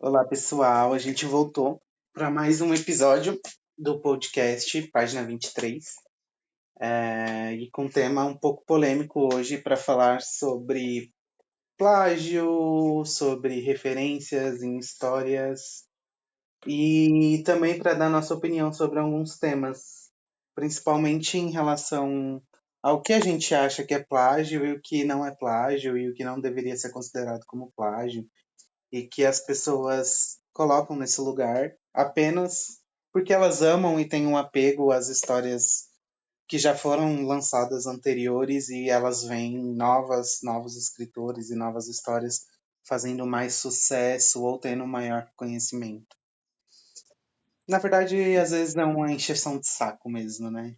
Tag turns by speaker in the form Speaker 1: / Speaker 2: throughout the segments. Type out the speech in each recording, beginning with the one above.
Speaker 1: Olá, pessoal. A gente voltou para mais um episódio do podcast Página 23, e com um tema um pouco polêmico hoje para falar sobre plágio, sobre referências em histórias e também para dar nossa opinião sobre alguns temas, principalmente em relação ao que a gente acha que é plágio e o que não é plágio e o que não deveria ser considerado como plágio e que as pessoas colocam nesse lugar apenas porque elas amam e têm um apego às histórias que já foram lançadas anteriores e elas veem novos escritores e novas histórias fazendo mais sucesso ou tendo maior conhecimento. Na verdade, às vezes é uma encheção de saco mesmo, né?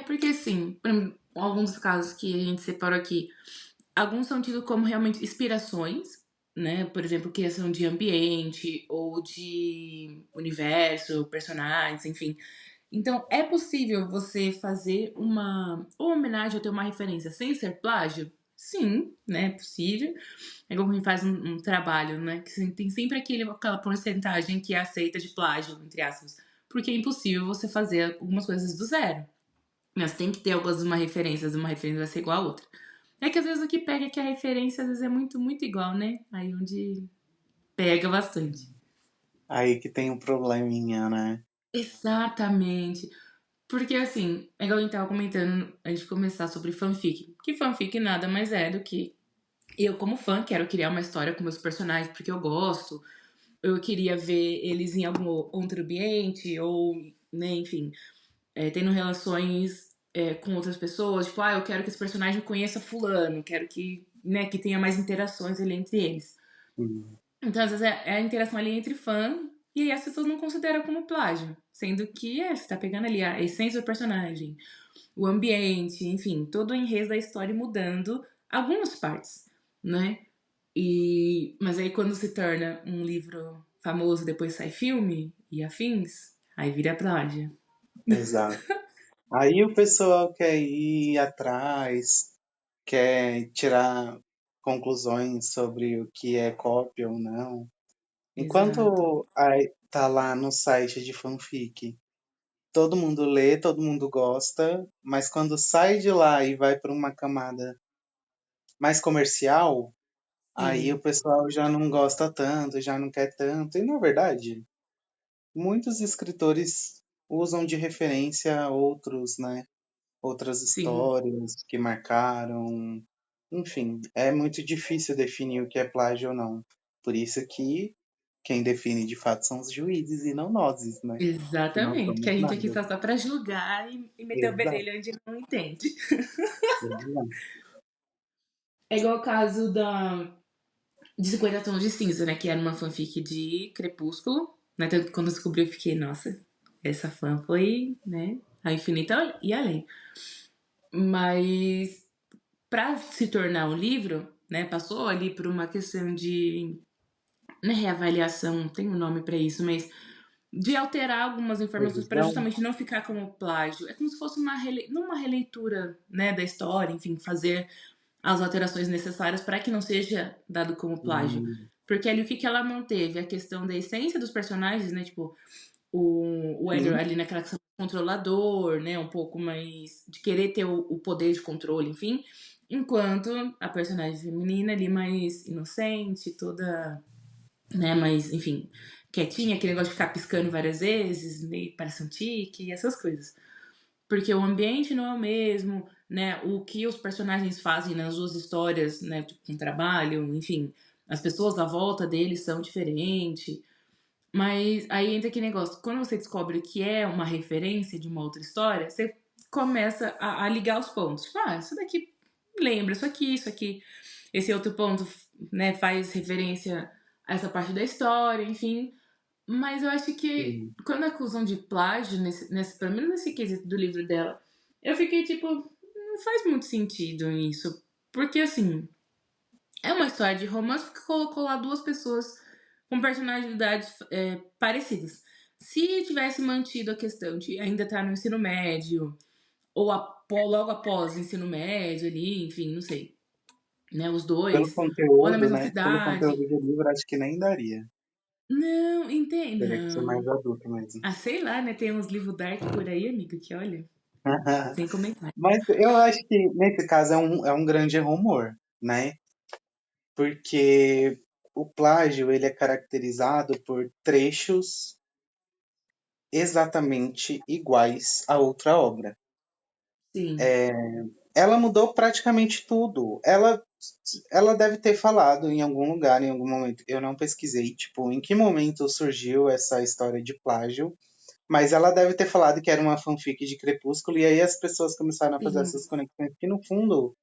Speaker 2: Porque assim, alguns dos casos que a gente separou aqui, alguns são tidos como realmente inspirações, né? Por exemplo, criação de ambiente ou de universo, personagens, enfim. Então, é possível você fazer uma homenagem ou ter uma referência sem ser plágio? Sim, né? É possível. É como quem faz um trabalho, né? Que tem sempre aquela porcentagem que é aceita de plágio, entre aspas. Porque é impossível você fazer algumas coisas do zero. Mas tem que ter algumas uma referências, uma referência vai ser igual a outra. É que às vezes o que pega é que a referência às vezes é muito, muito igual, né? Aí onde pega bastante.
Speaker 1: Aí que tem um probleminha, né?
Speaker 2: Exatamente. Porque assim, é igual a gente tava comentando antes de começar sobre fanfic. Que fanfic nada mais é do que eu, como fã, quero criar uma história com meus personagens porque eu gosto. Eu queria ver eles em algum outro ambiente, ou, né, enfim, tendo relações com outras pessoas. Tipo, eu quero que esse personagem conheça fulano, quero que, né, que tenha mais interações ali entre eles.
Speaker 1: Hum.
Speaker 2: Então, às vezes, é a interação ali entre fã, e aí as pessoas não consideram como plágio. Sendo que você tá pegando ali a essência do personagem, o ambiente, enfim, todo o enredo da história mudando algumas partes, né? Mas aí quando se torna um livro famoso, depois sai filme e afins, aí vira plágio.
Speaker 1: Exato. Aí o pessoal quer ir atrás, quer tirar conclusões sobre o que é cópia ou não.
Speaker 2: Exato.
Speaker 1: Enquanto tá lá no site de fanfic, todo mundo lê, todo mundo gosta, mas quando sai de lá e vai para uma camada mais comercial, aí o
Speaker 2: Sim,
Speaker 1: pessoal já não gosta tanto, já não quer tanto. E na verdade, muitos escritores usam de referência outros, né? Outras
Speaker 2: sim.
Speaker 1: histórias que marcaram. Enfim, é muito difícil definir o que é plágio ou não. Por isso que quem define de fato são os juízes e não nós, né? Que não
Speaker 2: Exatamente. Que
Speaker 1: somos
Speaker 2: a gente aqui
Speaker 1: nada.
Speaker 2: só tá pra julgar e meter o
Speaker 1: Exato,
Speaker 2: bedelho onde não entende.
Speaker 1: exato.
Speaker 2: É igual o caso de 50 Tons de Cinza, né? Que era uma fanfic de Crepúsculo. Né? Tanto que quando eu descobri, eu fiquei, nossa, essa fã foi, né? A infinita e além. Mas pra se tornar um livro, né? Passou ali por uma questão de. Não é reavaliação, tem um nome pra isso, mas de alterar algumas informações para
Speaker 1: Revisão?
Speaker 2: justamente não ficar como plágio. É como se fosse não uma releitura, né, da história, enfim, fazer as alterações necessárias para que não seja dado como plágio.
Speaker 1: Hum,
Speaker 2: Porque ali o que, que ela manteve? A questão da essência dos personagens, né? Tipo, o Edward
Speaker 1: sim,
Speaker 2: ali naquela questão controlador, né? Um pouco mais de querer ter o poder de controle, enfim. Enquanto a personagem feminina ali mais inocente, toda, né? Mas, enfim, quietinha, aquele negócio de ficar piscando várias vezes, meio parece um tique, e essas coisas. Porque o ambiente não é o mesmo, né? O que os personagens fazem nas duas histórias, né? Tipo, com trabalho, enfim. As pessoas à volta deles são diferentes. Mas aí entra aquele negócio. Quando você descobre que é uma referência de uma outra história, você começa a ligar os pontos. Tipo, isso daqui lembra, isso aqui, isso aqui. Esse outro ponto, né, faz referência a essa parte da história, enfim. Mas eu acho que
Speaker 1: sim.
Speaker 2: quando acusam de plágio, pelo menos nesse quesito do livro dela, eu fiquei tipo, não faz muito sentido isso. Porque assim, é uma história de romance que colocou lá duas pessoas com personalidades parecidas. Se tivesse mantido a questão de ainda estar no ensino médio, ou logo após o ensino médio ali, enfim, não sei. né? Os
Speaker 1: Pelo
Speaker 2: dois, ou na
Speaker 1: conteúdo,
Speaker 2: mesma
Speaker 1: né? Pelo
Speaker 2: cidade.
Speaker 1: conteúdo do livro, acho que nem daria.
Speaker 2: Não, entende?
Speaker 1: Teria que ser mais
Speaker 2: Não.
Speaker 1: adulto mesmo.
Speaker 2: Ah, sei lá, né? Tem uns livros dark por aí, amiga, que olha, sem comentar.
Speaker 1: Mas eu acho que nesse caso é um grande rumor, né? Porque o plágio ele é caracterizado por trechos exatamente iguais a outra obra.
Speaker 2: Sim,
Speaker 1: Ela mudou praticamente tudo. Ela deve ter falado em algum lugar, em algum momento. Eu não pesquisei, tipo, em que momento surgiu essa história de plágio. Mas ela deve ter falado que era uma fanfic de Crepúsculo, e aí as pessoas começaram a fazer
Speaker 2: sim,
Speaker 1: essas conexões, que no fundo,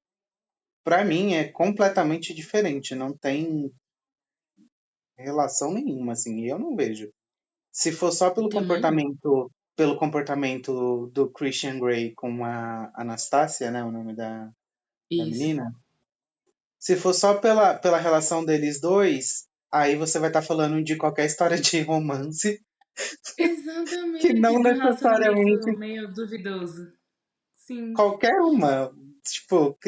Speaker 1: pra mim, é completamente diferente, não tem relação nenhuma, assim, eu não vejo. Se for só
Speaker 2: também não.
Speaker 1: pelo comportamento do Christian Grey com a Anastasia, né, o nome da
Speaker 2: Isso.
Speaker 1: menina, se for só pela relação deles dois, aí você vai estar falando de qualquer história de romance que
Speaker 2: Exatamente,
Speaker 1: não
Speaker 2: de um relacionamento
Speaker 1: necessariamente
Speaker 2: meio duvidoso. Sim.
Speaker 1: qualquer uma. Tipo,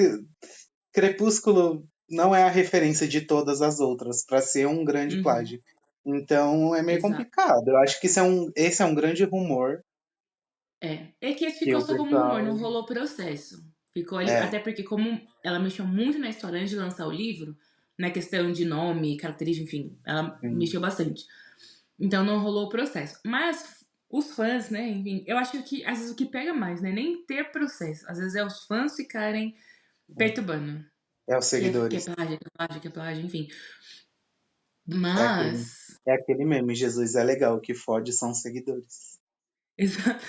Speaker 1: Crepúsculo não é a referência de todas as outras para ser um grande
Speaker 2: Uhum.
Speaker 1: plágio. Então é meio
Speaker 2: Exato.
Speaker 1: complicado. Eu acho que esse é um grande rumor
Speaker 2: É. É que esse
Speaker 1: que
Speaker 2: ficou
Speaker 1: o
Speaker 2: só como um rumor,
Speaker 1: pessoal.
Speaker 2: não rolou processo. Ficou ali,
Speaker 1: É,
Speaker 2: até porque como ela mexeu muito na história antes de lançar o livro, na questão de nome, característica, enfim, ela
Speaker 1: sim,
Speaker 2: mexeu bastante. Então não rolou o processo. Mas os fãs, né, enfim, eu acho que às vezes o que pega mais, né, nem ter processo. Às vezes é os fãs ficarem perturbando.
Speaker 1: é os
Speaker 2: Que é
Speaker 1: seguidores.
Speaker 2: plágio, que é plágio, que é plágio, enfim.
Speaker 1: É aquele,
Speaker 2: Mas.
Speaker 1: é aquele meme, Jesus é legal, o que fode são os seguidores.
Speaker 2: Exato.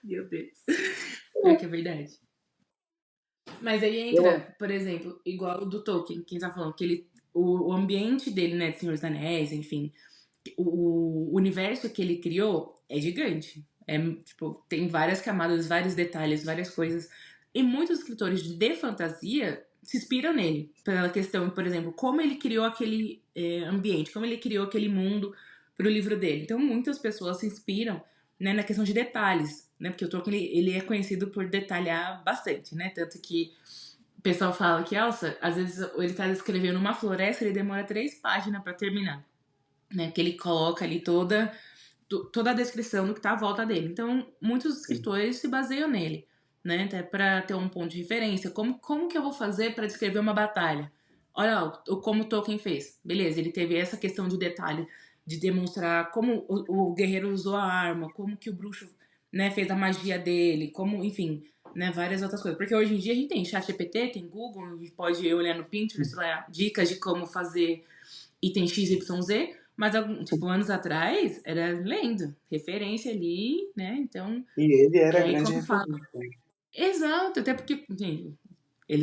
Speaker 2: Meu Deus. Pior que é verdade. Mas aí
Speaker 1: Eu,
Speaker 2: entra, por exemplo, igual o do Tolkien, quem tá falando, que ele, o ambiente dele, né, de Senhor dos Anéis, enfim, o universo que ele criou é gigante. É, tipo, tem várias camadas, vários detalhes, várias coisas. E muitos escritores de fantasia se inspiram nele. Pela questão, por exemplo, como ele criou aquele ambiente, como ele criou aquele mundo para o livro dele. Então, muitas pessoas se inspiram, né, na questão de detalhes, né? Porque o Tolkien, ele é conhecido por detalhar bastante, né? Tanto que o pessoal fala que, Elsa, às vezes ele tá escrevendo uma floresta, ele demora 3 páginas para terminar, né? Que ele coloca ali toda a descrição do que tá à volta dele. Então, muitos escritores se baseiam nele, né? Até para ter um ponto de referência. Como que eu vou fazer para descrever uma batalha? Olha como o Tolkien fez. Beleza, ele teve essa questão de detalhe, de demonstrar como o guerreiro usou a arma, como que o bruxo, né, fez a magia dele, como, enfim, né, várias outras coisas. Porque hoje em dia a gente tem ChatGPT, tem Google, a gente pode olhar no Pinterest lá, dicas de como fazer item XYZ, mas tipo, anos atrás era lendo, referência ali, né? Então,
Speaker 1: e ele era
Speaker 2: é aí
Speaker 1: grande
Speaker 2: quando fala.
Speaker 1: referência.
Speaker 2: Exato, até porque, gente,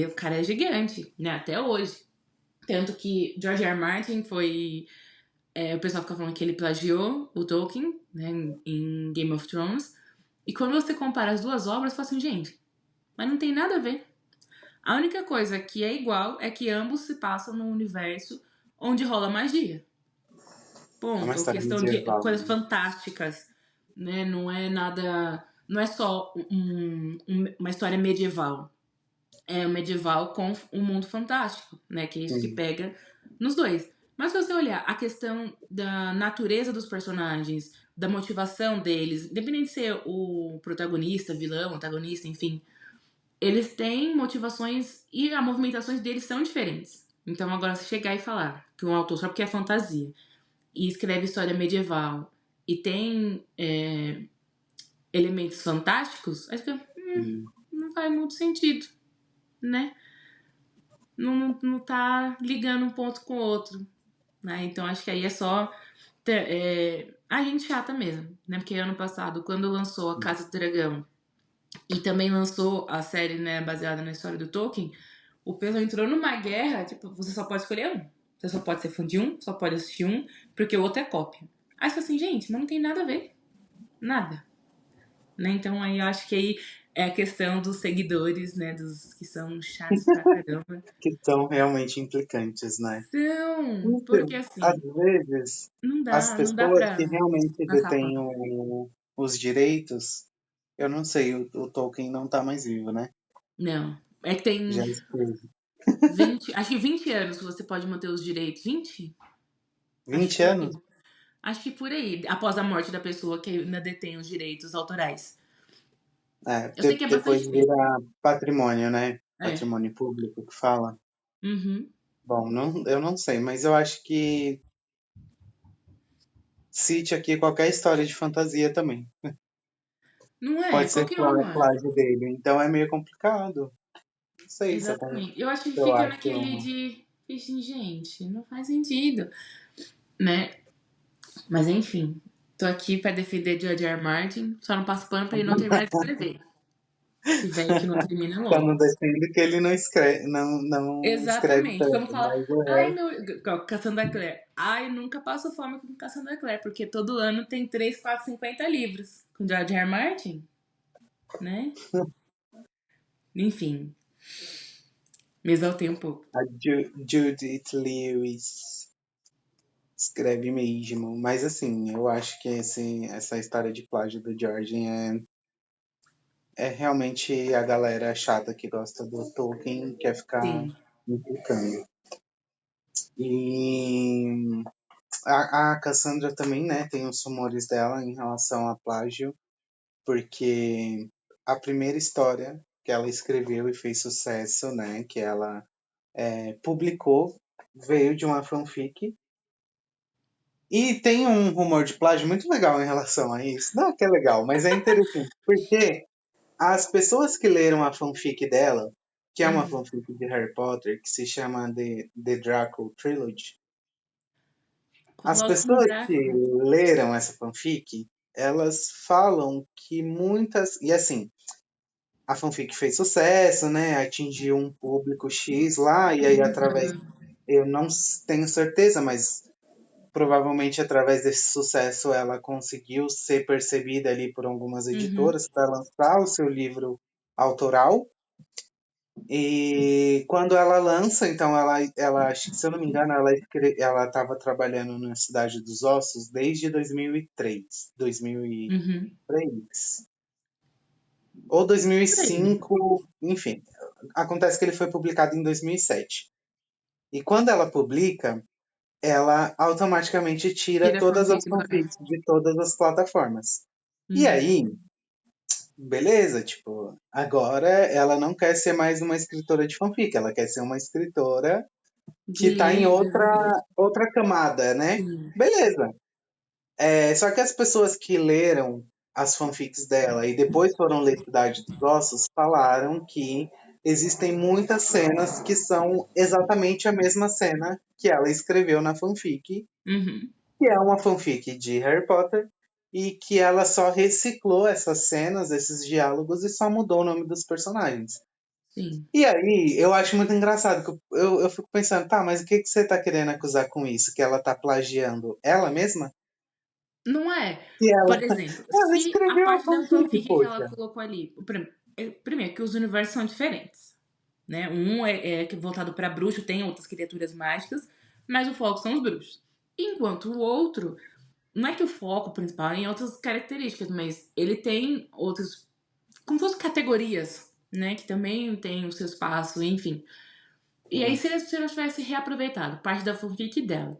Speaker 2: o cara é gigante, né? Até hoje. Tanto que George R. R. Martin foi. O pessoal fica falando que ele plagiou o Tolkien, né, em Game of Thrones. E quando você compara as duas obras, você fala assim, gente, mas não tem nada a ver. A única coisa que é igual é que ambos se passam num universo onde rola magia.
Speaker 1: É uma
Speaker 2: Ponto. Ou
Speaker 1: história
Speaker 2: questão de
Speaker 1: medieval,
Speaker 2: coisas
Speaker 1: né?
Speaker 2: fantásticas, né? Não é nada. Não é só uma história medieval. É um medieval com um mundo fantástico, né? Que é isso que
Speaker 1: Sim,
Speaker 2: pega nos dois. Mas se você olhar a questão da natureza dos personagens, da motivação deles, independente de ser o protagonista, vilão, antagonista, enfim, eles têm motivações e as movimentações deles são diferentes. Então, agora, se chegar e falar que um autor, só porque é fantasia, e escreve história medieval e tem elementos fantásticos, acho que
Speaker 1: sim.
Speaker 2: não faz muito sentido, né? Não tá ligando um ponto com o outro, né? Então acho que aí é só a gente chata mesmo, né? Porque ano passado, quando lançou A Casa do Dragão e também lançou a série, né, baseada na história do Tolkien, o pessoal entrou numa guerra, tipo, você só pode escolher um. Você só pode ser fã de um, só pode assistir um, porque o outro é cópia. Aí você assim, gente, mas não tem nada a ver. Nada. Né? Então aí eu acho que aí é a questão dos seguidores, né? Dos que são chatos pra caramba.
Speaker 1: Que são realmente implicantes, né?
Speaker 2: São, porque
Speaker 1: Então, às
Speaker 2: assim,
Speaker 1: vezes, as
Speaker 2: não dá
Speaker 1: pessoas que
Speaker 2: pra
Speaker 1: realmente
Speaker 2: lançar
Speaker 1: detêm
Speaker 2: pano.
Speaker 1: os direitos, eu não sei, o Tolkien não tá mais vivo, né?
Speaker 2: Não. É que
Speaker 1: Já
Speaker 2: tem.
Speaker 1: esteve.
Speaker 2: Acho que 20 anos você pode manter os direitos. 20? Acho
Speaker 1: 20
Speaker 2: que,
Speaker 1: anos?
Speaker 2: acho que por aí, após a morte da pessoa que ainda detém os direitos autorais.
Speaker 1: É,
Speaker 2: Eu sei que é
Speaker 1: depois
Speaker 2: bastante
Speaker 1: vira
Speaker 2: tempo.
Speaker 1: patrimônio, né?
Speaker 2: É.
Speaker 1: Patrimônio público que fala.
Speaker 2: Uhum.
Speaker 1: Bom, não, eu não sei, mas eu acho que cite aqui qualquer história de fantasia também.
Speaker 2: Não é?
Speaker 1: Pode ser
Speaker 2: Qualquer uma.
Speaker 1: plágio dele, então é meio complicado. Não sei se
Speaker 2: Exatamente. Eu acho que
Speaker 1: eu
Speaker 2: fica naquele
Speaker 1: acho.
Speaker 2: de. Assim, gente, não faz sentido, né? Mas enfim, tô aqui pra defender George R. R. Martin, só não passo pano pra ele não terminar de escrever. Esse velho que não termina
Speaker 1: Só não
Speaker 2: logo.
Speaker 1: defendo que ele não escreve
Speaker 2: Exatamente. Como
Speaker 1: tanto,
Speaker 2: fala,
Speaker 1: mas o
Speaker 2: ai
Speaker 1: resto.
Speaker 2: meu. Cassandra Clare. Ai, nunca passo fome com Cassandra Clare, porque todo ano tem 3, 4, 50 livros. Com George R. R. Martin, né? Enfim, me exaltei um pouco.
Speaker 1: A Judith Lewis escreve mesmo. Mas assim, eu acho que essa história de plágio do George é realmente a galera chata que gosta do Tolkien quer ficar
Speaker 2: Sim,
Speaker 1: implicando. E a Cassandra também, né, tem os rumores dela em relação a plágio, porque a primeira história que ela escreveu e fez sucesso, né, que ela publicou, veio de uma fanfic. E tem um rumor de plágio muito legal em relação a isso. Não que é legal, mas é interessante, porque as pessoas que leram a fanfic dela, que é uma
Speaker 2: Uhum.
Speaker 1: fanfic de Harry Potter, que se chama The Draco Trilogy, as
Speaker 2: Logo com o
Speaker 1: pessoas que
Speaker 2: Draco.
Speaker 1: leram essa fanfic, elas falam que muitas. E assim, a fanfic fez sucesso, né? Atingiu um público X lá, e aí através. Eu não tenho certeza, mas provavelmente através desse sucesso ela conseguiu ser percebida ali por algumas
Speaker 2: Uhum.
Speaker 1: editoras para lançar o seu livro autoral. E quando ela lança, então ela, acho que se eu não me engano, ela estava trabalhando na Cidade dos Ossos desde 2003, 2003
Speaker 2: Uhum.
Speaker 1: ou
Speaker 2: Por aí.
Speaker 1: 2005, enfim. Acontece que ele foi publicado em 2007. E quando ela publica, ela automaticamente tira
Speaker 2: Tira a
Speaker 1: todas as
Speaker 2: fanfic do ar.
Speaker 1: fanfics de todas as plataformas. E
Speaker 2: Uhum.
Speaker 1: aí, beleza, tipo, agora ela não quer ser mais uma escritora de fanfic, ela quer ser uma escritora que
Speaker 2: De
Speaker 1: tá em
Speaker 2: livro, exatamente.
Speaker 1: outra camada, né?
Speaker 2: Sim.
Speaker 1: Beleza. Só que as pessoas que leram as fanfics dela e depois foram ler Cidade dos Ossos falaram que existem muitas cenas que são exatamente a mesma cena que ela escreveu na fanfic,
Speaker 2: Uhum.
Speaker 1: que é uma fanfic de Harry Potter, e que ela só reciclou essas cenas, esses diálogos, e só mudou o nome dos personagens.
Speaker 2: Sim.
Speaker 1: E aí, eu acho muito engraçado, que eu fico pensando, tá, mas o que você tá querendo acusar com isso? Que ela tá plagiando ela mesma?
Speaker 2: Não é?
Speaker 1: Que
Speaker 2: Por exemplo,
Speaker 1: ela
Speaker 2: se a
Speaker 1: escreveu a
Speaker 2: parte da
Speaker 1: fanfic,
Speaker 2: fanfic que ela
Speaker 1: poxa.
Speaker 2: colocou ali. Primeiro, que os universos são diferentes. Né? Um é voltado para bruxo, tem outras criaturas mágicas, mas o foco são os bruxos. Enquanto o outro, não é que o foco principal é em outras características, mas ele tem outras, como se fossem categorias, né? Que também tem o seu espaço, enfim. E aí,
Speaker 1: Sim,
Speaker 2: se ela tivesse reaproveitado parte da fanfic dela,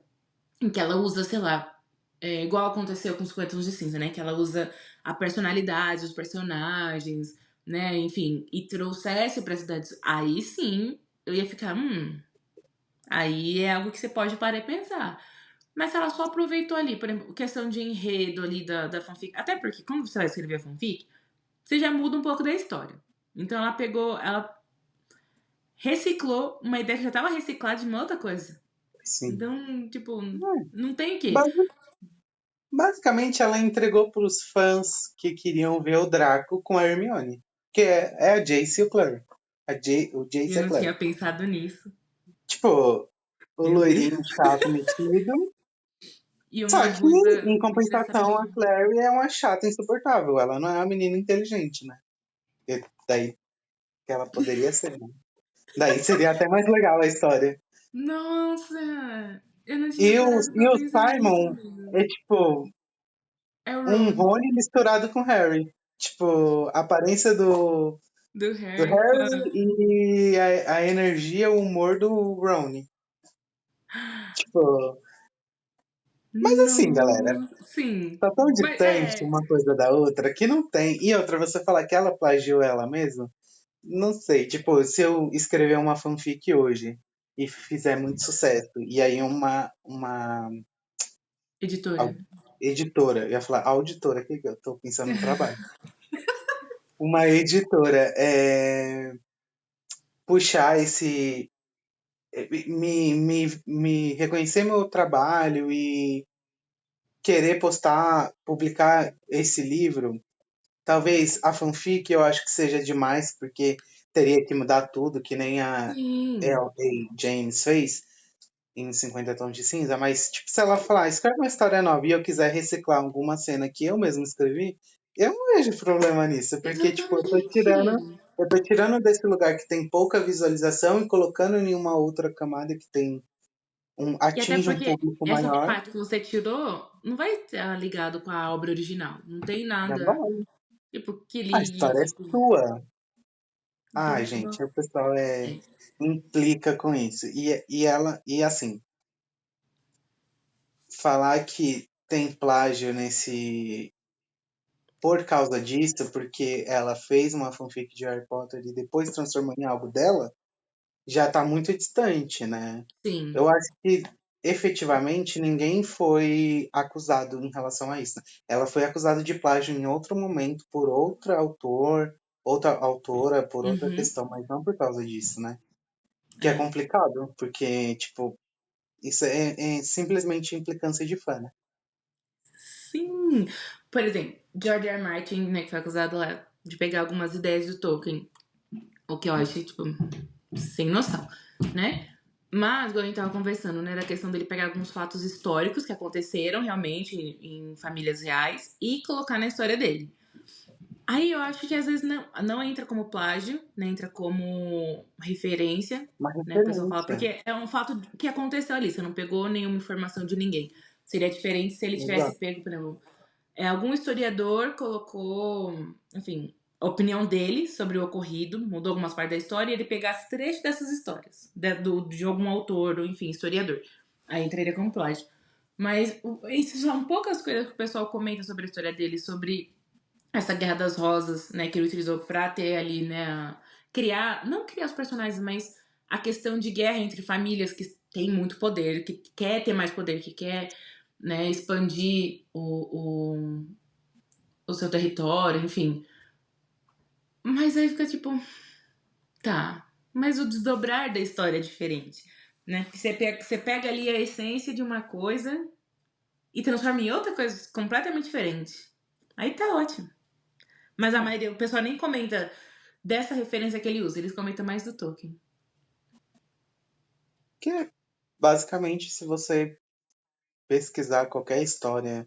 Speaker 2: em que ela usa, sei lá, igual aconteceu com os 50 Tons de Cinza, né? Que ela usa a personalidade dos personagens, né? Enfim, e trouxesse pra cidade. Aí sim, eu ia ficar, aí é algo que você pode parar e pensar. Mas se ela só aproveitou ali, por exemplo, questão de enredo ali da fanfic. Até porque, quando você vai escrever a fanfic, você já muda um pouco da história. Então ela reciclou uma ideia que já estava reciclada de uma outra coisa.
Speaker 1: sim.
Speaker 2: Então, tipo,
Speaker 1: É,
Speaker 2: não tem o quê.
Speaker 1: basi- Basicamente, ela entregou pros fãs que queriam ver o Draco com a Hermione, que é a Jace e o Claire. O Jace
Speaker 2: Eu
Speaker 1: e a
Speaker 2: não tinha
Speaker 1: Claire.
Speaker 2: pensado nisso.
Speaker 1: Tipo, o
Speaker 2: Meu
Speaker 1: loirinho
Speaker 2: Deus.
Speaker 1: chato metido.
Speaker 2: E
Speaker 1: Só
Speaker 2: uma
Speaker 1: que,
Speaker 2: ruiva
Speaker 1: em
Speaker 2: metida
Speaker 1: compensação, a
Speaker 2: sabidinha.
Speaker 1: Clary é uma chata insuportável. Ela não é uma menina inteligente, né? Daí que ela poderia ser, né? Daí seria até mais legal a história.
Speaker 2: Nossa! Eu não tinha parado
Speaker 1: E
Speaker 2: pra
Speaker 1: o
Speaker 2: pensar nisso,
Speaker 1: Simon
Speaker 2: amigo.
Speaker 1: é tipo
Speaker 2: É o
Speaker 1: um
Speaker 2: Ron.
Speaker 1: Rony misturado com Harry. Tipo, a aparência do.
Speaker 2: Do
Speaker 1: Do
Speaker 2: Harry com
Speaker 1: Harry
Speaker 2: a...
Speaker 1: e a energia, o humor do Ron. Tipo, mas assim, galera,
Speaker 2: No... Sim.
Speaker 1: tá tão
Speaker 2: Mas
Speaker 1: distante
Speaker 2: é.
Speaker 1: uma coisa da outra que não tem. E outra, você falar que ela plagiou ela mesma? Não sei, tipo, se eu escrever uma fanfic hoje e fizer muito sucesso, e aí uma
Speaker 2: Editora.
Speaker 1: editora, eu ia falar auditora, que eu tô pensando no trabalho. Uma editora puxar me reconhecer meu trabalho e querer postar, publicar esse livro. Talvez a fanfic eu acho que seja demais, porque teria que mudar tudo, que nem a
Speaker 2: Sim.
Speaker 1: L.A. James fez em 50 Tons de Cinza, mas tipo, se ela falar, escreve uma história nova e eu quiser reciclar alguma cena que eu mesmo escrevi, eu não vejo problema nisso, porque tipo,
Speaker 2: Exatamente.
Speaker 1: eu tô tirando desse lugar que tem pouca visualização e colocando em uma outra camada que tem
Speaker 2: E até
Speaker 1: atinge um
Speaker 2: porque
Speaker 1: público
Speaker 2: essa
Speaker 1: maior.
Speaker 2: parte que você tirou não vai estar ligado com a obra original. Não tem
Speaker 1: Já
Speaker 2: nada,
Speaker 1: vai.
Speaker 2: tipo, que
Speaker 1: A
Speaker 2: ligue,
Speaker 1: história é
Speaker 2: tipo.
Speaker 1: sua.
Speaker 2: Então,
Speaker 1: Ai,
Speaker 2: tipo,
Speaker 1: gente, o pessoal
Speaker 2: é.
Speaker 1: implica com isso. E assim, falar que tem plágio nesse. Por causa disso, porque ela fez uma fanfic de Harry Potter e depois transformou em algo dela, já tá muito distante, né?
Speaker 2: Sim.
Speaker 1: Eu acho que efetivamente ninguém foi acusado em relação a isso. Ela foi acusada de plágio em outro momento por outro autor, outra autora, por outra
Speaker 2: Uhum.
Speaker 1: questão, mas não por causa disso, né? Que é
Speaker 2: É.
Speaker 1: complicado, porque, tipo, isso é simplesmente implicância de fã, né?
Speaker 2: Sim. Por exemplo, George R. R. Martin, né, que foi acusado lá de pegar algumas ideias do Tolkien. O que eu achei, tipo, sem noção, né? Mas, igual a gente tava conversando, né, da questão dele pegar alguns fatos históricos que aconteceram realmente em famílias reais e colocar na história dele. Aí eu acho que às vezes não entra como plágio, né? Entra como referência,
Speaker 1: Uma
Speaker 2: né? O pessoal fala,
Speaker 1: referência.
Speaker 2: porque é um fato que aconteceu ali, você não pegou nenhuma informação de ninguém. Seria diferente se ele tivesse
Speaker 1: Exato.
Speaker 2: pego, por exemplo, algum historiador colocou, enfim, a opinião dele sobre o ocorrido, mudou algumas partes da história, e ele pegasse trecho dessas histórias, de algum autor, ou enfim, historiador. Aí entraria como plágio. Mas isso são poucas coisas que o pessoal comenta sobre a história dele, sobre essa Guerra das Rosas, né, que ele utilizou pra ter ali, né, criar, não criar os personagens, mas a questão de guerra entre famílias que têm muito poder, que quer ter mais poder, que quer, né, expandir o seu território, enfim. Mas aí fica tipo, tá, mas o desdobrar da história é diferente, né? Você pega ali a essência de uma coisa e transforma em outra coisa completamente diferente. Aí tá ótimo. Mas a maioria, o pessoal nem comenta dessa referência que ele usa, eles comentam mais do Tolkien.
Speaker 1: Que é, basicamente, se você pesquisar qualquer história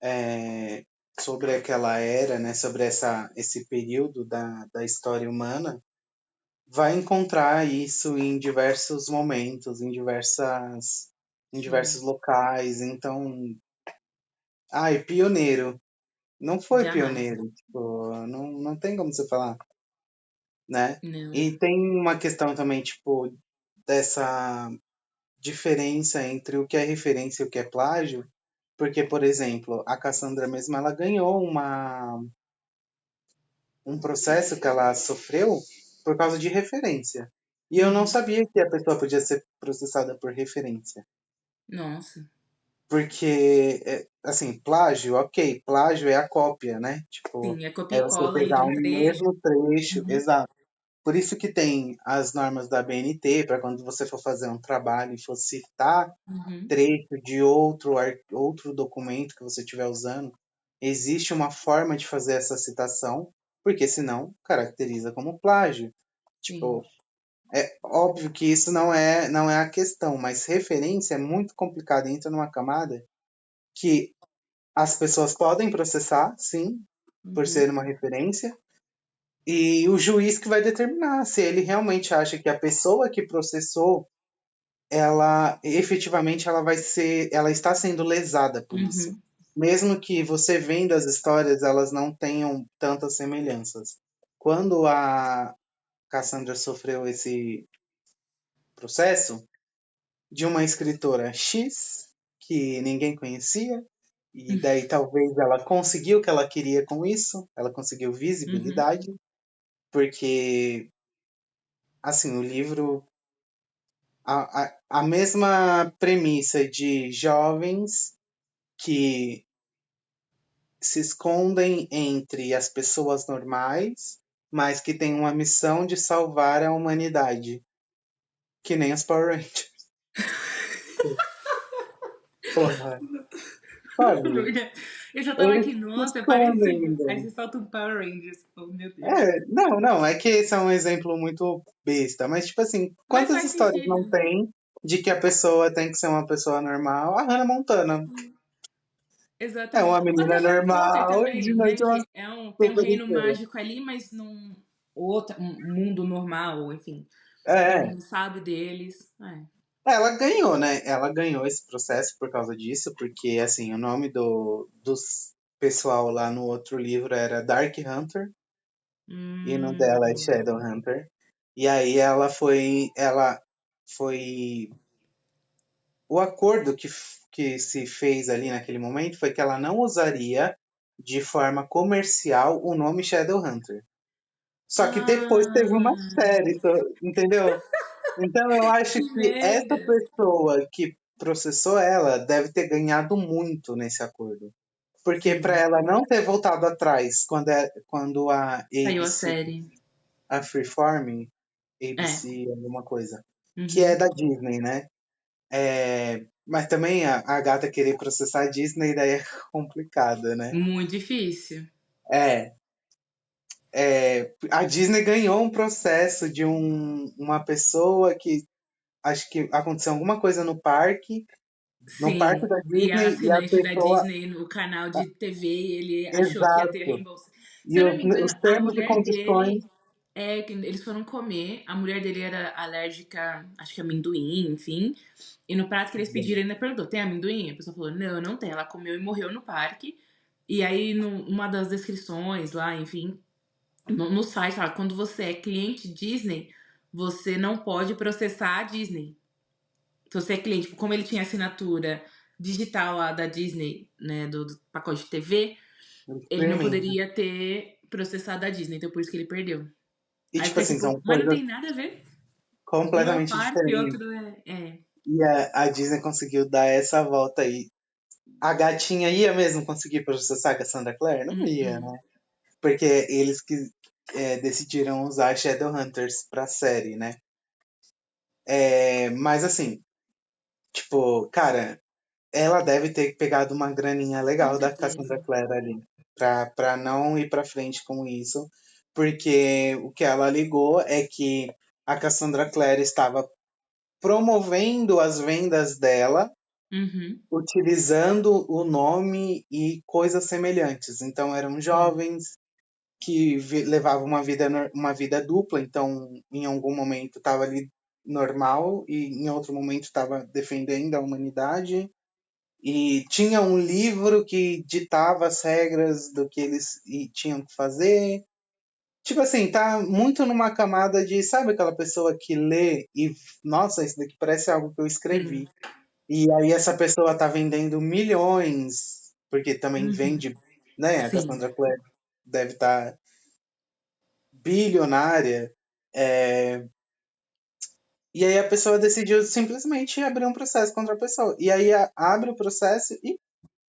Speaker 1: é, sobre aquela era, né, sobre esse período da história humana, vai encontrar isso em diversos momentos, em
Speaker 2: Sim,
Speaker 1: diversos locais. Então, ai, pioneiro. Não foi
Speaker 2: jamais.
Speaker 1: pioneiro, tipo, não tem como você falar, né?
Speaker 2: Não.
Speaker 1: E tem uma questão também, tipo, dessa diferença entre o que é referência e o que é plágio, porque, por exemplo, a Cassandra mesma, ela ganhou um processo que ela sofreu por causa de referência. E eu não
Speaker 2: Uhum.
Speaker 1: sabia que a pessoa podia ser processada por referência.
Speaker 2: Nossa.
Speaker 1: Porque, assim, plágio, ok, plágio é a cópia, né? Tipo,
Speaker 2: Sim, é copia
Speaker 1: é
Speaker 2: e
Speaker 1: você
Speaker 2: cola ali de
Speaker 1: pegar
Speaker 2: um
Speaker 1: o
Speaker 2: trecho.
Speaker 1: mesmo trecho,
Speaker 2: Uhum.
Speaker 1: exato. Por isso que tem as normas da BNT, para quando você for fazer um trabalho e for citar
Speaker 2: Uhum.
Speaker 1: trecho de outro documento que você estiver usando, existe uma forma de fazer essa citação, porque senão caracteriza como plágio.
Speaker 2: Sim.
Speaker 1: Tipo, é óbvio que isso não é a questão, mas referência é muito complicado, entra numa camada que as pessoas podem processar, sim, por
Speaker 2: Uhum.
Speaker 1: ser uma referência, e o juiz que vai determinar se ele realmente acha que a pessoa que processou, ela efetivamente ela está sendo lesada por isso.
Speaker 2: Uhum.
Speaker 1: Mesmo que você vendo as histórias, elas não tenham tantas semelhanças. quando a Cassandra sofreu esse processo de uma escritora X que ninguém conhecia, e daí talvez ela conseguiu o que ela queria com isso, ela conseguiu
Speaker 2: Uhum.
Speaker 1: visibilidade, porque assim, o livro a mesma premissa de jovens que se escondem entre as pessoas normais, mas que têm uma missão de salvar a humanidade, que nem os Power Rangers. Porra, sabe?
Speaker 2: Eu já tava
Speaker 1: Eles
Speaker 2: aqui,
Speaker 1: se
Speaker 2: nossa, é parecido. Aí
Speaker 1: escondem.
Speaker 2: você solta um Power Rangers. Oh, meu Deus.
Speaker 1: Não, é que esse é um exemplo muito besta, mas tipo assim,
Speaker 2: Mas
Speaker 1: quantas
Speaker 2: faz
Speaker 1: histórias não
Speaker 2: sentido.
Speaker 1: tem de que a pessoa tem que ser uma pessoa normal? A Hannah Montana é uma
Speaker 2: Exatamente. Quanto
Speaker 1: menina
Speaker 2: a Harry Potter
Speaker 1: normal e de
Speaker 2: também, né?
Speaker 1: noite é uma
Speaker 2: Que é tem um reino
Speaker 1: superestrela.
Speaker 2: mágico ali, mas num um mundo normal, enfim. Todo
Speaker 1: É,
Speaker 2: mundo sabe deles. É.
Speaker 1: ela ganhou, né? Ela ganhou esse processo por causa disso, porque assim, o nome dos pessoal lá no outro livro era Dark Hunter e no dela é
Speaker 2: Boa.
Speaker 1: Shadow Hunter. E aí ela foi o acordo que se fez ali naquele momento foi que ela não usaria de forma comercial o nome Shadowhunter. Só que depois teve uma
Speaker 2: Ah,
Speaker 1: série, entendeu? Então eu acho
Speaker 2: que
Speaker 1: que essa
Speaker 2: merda.
Speaker 1: pessoa que processou ela deve ter ganhado muito nesse acordo. Porque para
Speaker 2: Sim,
Speaker 1: ela não ter voltado atrás quando a
Speaker 2: saiu a
Speaker 1: ABC,
Speaker 2: série.
Speaker 1: a Freeform,
Speaker 2: É.
Speaker 1: ABC, alguma coisa, que é
Speaker 2: Uhum.
Speaker 1: da Disney, né? Mas também a gata querer processar a Disney daí é complicada, né?
Speaker 2: Muito difícil.
Speaker 1: É, a Disney ganhou um processo de uma pessoa que acho que aconteceu alguma coisa no parque
Speaker 2: Sim.
Speaker 1: da
Speaker 2: E a
Speaker 1: Disney, e a
Speaker 2: assinante da
Speaker 1: pessoa.
Speaker 2: Disney no canal de TV, ele achou que ia ter
Speaker 1: Exato.
Speaker 2: reembolso. Se
Speaker 1: E
Speaker 2: eu não me
Speaker 1: os
Speaker 2: engano, a
Speaker 1: termos e
Speaker 2: mulher
Speaker 1: condições.
Speaker 2: dele que eles foram comer, a mulher dele era alérgica, acho que a amendoim, enfim. E no prato que eles pediram, ele ainda perguntou: tem amendoim? A pessoa falou: não, não tem. Ela comeu e morreu no parque. E aí, numa das descrições lá, enfim, no site, fala: quando você é cliente Disney, você não pode processar a Disney. Se você é cliente, tipo, como ele tinha assinatura digital lá da Disney, né, do pacote de TV, ele não
Speaker 1: Streaming.
Speaker 2: poderia ter processado a Disney, então por isso que ele perdeu.
Speaker 1: E
Speaker 2: Aí
Speaker 1: tipo
Speaker 2: fica
Speaker 1: assim,
Speaker 2: tipo,
Speaker 1: são
Speaker 2: mas não
Speaker 1: coisas
Speaker 2: tem nada a ver. Um é o
Speaker 1: completamente
Speaker 2: parque e
Speaker 1: diferentes.
Speaker 2: outro é.
Speaker 1: E a Disney conseguiu dar essa volta aí. A gatinha ia mesmo conseguir processar a Cassandra Clare? Não ia,
Speaker 2: Uhum.
Speaker 1: né? Porque eles que decidiram usar Shadowhunters pra série, né? Mas assim, tipo, cara, ela deve ter pegado uma graninha
Speaker 2: Com
Speaker 1: legal da
Speaker 2: certeza.
Speaker 1: Cassandra Clare ali, pra não ir pra frente com isso, porque o que ela alegou é que a Cassandra Clare estava promovendo as vendas dela
Speaker 2: Uhum.
Speaker 1: utilizando o nome e coisas semelhantes. Então eram
Speaker 2: Sim.
Speaker 1: jovens que levavam uma vida dupla, então em algum momento estava ali normal e em outro momento estava defendendo a humanidade. E tinha um livro que ditava as regras do que eles tinham que fazer. Tipo assim, tá muito numa camada de, sabe aquela pessoa que lê e, nossa, isso daqui parece algo que eu
Speaker 2: Sim.
Speaker 1: escrevi. E aí essa pessoa tá vendendo milhões, porque também
Speaker 2: Uhum.
Speaker 1: vende, né? A
Speaker 2: Sim.
Speaker 1: Cassandra Clare deve estar bilionária. É, e aí a pessoa decidiu simplesmente abrir um processo contra a pessoa. E aí abre o processo e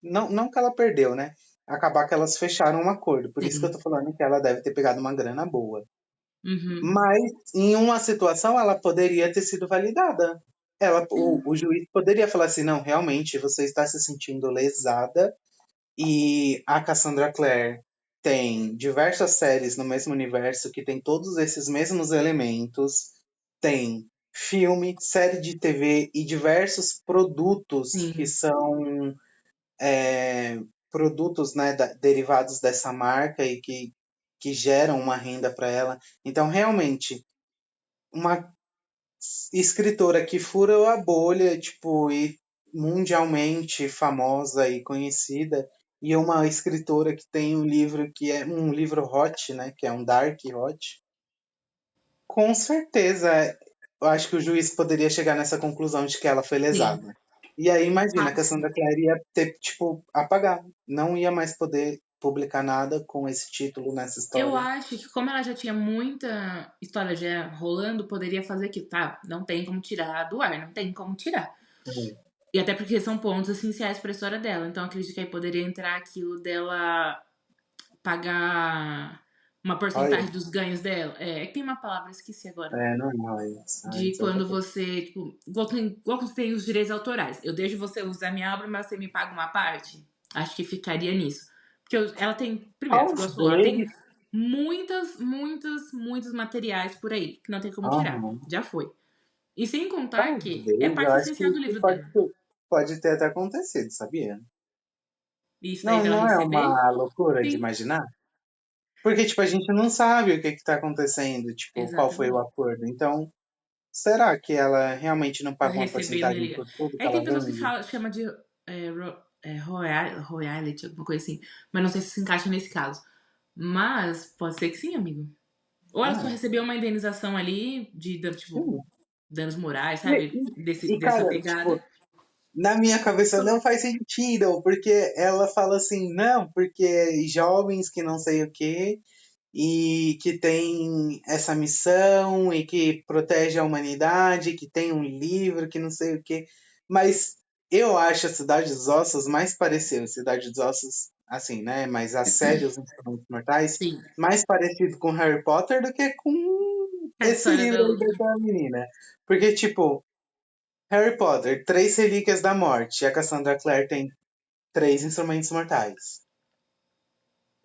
Speaker 1: não que ela perdeu, né? Acabar que elas fecharam um acordo. Por isso que eu
Speaker 2: Sim.
Speaker 1: tô falando que ela deve ter pegado uma grana boa.
Speaker 2: Uhum.
Speaker 1: Mas em uma situação ela poderia ter sido validada. O juiz poderia falar assim, não, realmente você está se sentindo lesada e a Cassandra Clare tem diversas séries no mesmo universo que tem todos esses mesmos elementos, tem filme, série de TV e diversos produtos que
Speaker 2: Sim.
Speaker 1: são é, produtos, né, derivados dessa marca e que geram uma renda para ela. Então, realmente, uma escritora que furou a bolha, tipo, e mundialmente famosa e conhecida, e uma escritora que tem um livro que é um livro hot, né, que é um dark hot, com certeza eu acho que o juiz poderia chegar nessa conclusão de que ela foi
Speaker 2: Sim.
Speaker 1: lesada. E aí imagina, a
Speaker 2: Fácil.
Speaker 1: Cassandra Clare ia ter, tipo, apagar, não ia mais poder publicar nada com esse título nessa
Speaker 2: Eu
Speaker 1: história.
Speaker 2: acho que como ela já tinha muita história já rolando, poderia fazer que, tá, não tem como tirar do ar, não tem como tirar.
Speaker 1: Uhum.
Speaker 2: E até porque são pontos essenciais para a história dela. Então acredito que aí poderia entrar aquilo dela pagar uma porcentagem
Speaker 1: Royalties.
Speaker 2: dos ganhos dela. É que tem uma palavra, esqueci agora.
Speaker 1: Não é royalties,
Speaker 2: De
Speaker 1: royalties é outra
Speaker 2: quando
Speaker 1: coisa.
Speaker 2: você, tipo, igual você tem os direitos autorais. Eu deixo você usar minha obra, mas você me paga uma parte. Acho que ficaria nisso. Porque ela tem, primeiro, igual você falou, ela tem
Speaker 1: Talvez,
Speaker 2: muitos materiais por aí que não tem como tirar.
Speaker 1: aham,
Speaker 2: Já foi. E sem contar que é
Speaker 1: talvez, eu
Speaker 2: parte
Speaker 1: acho que
Speaker 2: essencial do
Speaker 1: isso
Speaker 2: livro dela.
Speaker 1: pode ter até acontecido, sabia?
Speaker 2: Isso daí
Speaker 1: Não,
Speaker 2: dela
Speaker 1: não é
Speaker 2: receber?
Speaker 1: uma loucura de
Speaker 2: Sim,
Speaker 1: imaginar? Porque, tipo, a gente não sabe o que que tá acontecendo, tipo, qual foi o
Speaker 2: exatamente.
Speaker 1: acordo. Então, será que ela realmente não
Speaker 2: Tá
Speaker 1: paga uma
Speaker 2: recebendo
Speaker 1: porcentagem
Speaker 2: ele.
Speaker 1: por tudo
Speaker 2: É
Speaker 1: que
Speaker 2: que
Speaker 1: ela
Speaker 2: tem pessoas que
Speaker 1: vende?
Speaker 2: chamam de royalty, alguma coisa assim. Mas não sei se encaixa nesse caso. Mas pode ser que sim, amigo. Ou ela só
Speaker 1: Ah,
Speaker 2: recebeu uma indenização ali de, tipo,
Speaker 1: sim.
Speaker 2: danos morais,
Speaker 1: E,
Speaker 2: sabe? Dessa
Speaker 1: cara, tipo,
Speaker 2: pegada.
Speaker 1: na minha cabeça não faz sentido, porque ela fala assim, não, porque jovens que não sei o quê, e que tem essa missão, e que protege a humanidade, que tem um livro, que não sei o quê. Mas eu acho a Cidade dos Ossos mais parecido, Cidade dos Ossos, assim, né? Mas a série Os Instrumentos Mortais,
Speaker 2: Sim.
Speaker 1: mais parecido com Harry Potter do que com
Speaker 2: A
Speaker 1: esse
Speaker 2: história
Speaker 1: livro
Speaker 2: da
Speaker 1: aí
Speaker 2: outra.
Speaker 1: daquela menina. Porque, tipo, Harry Potter, Três Relíquias da Morte, e a Cassandra Clare tem três instrumentos mortais,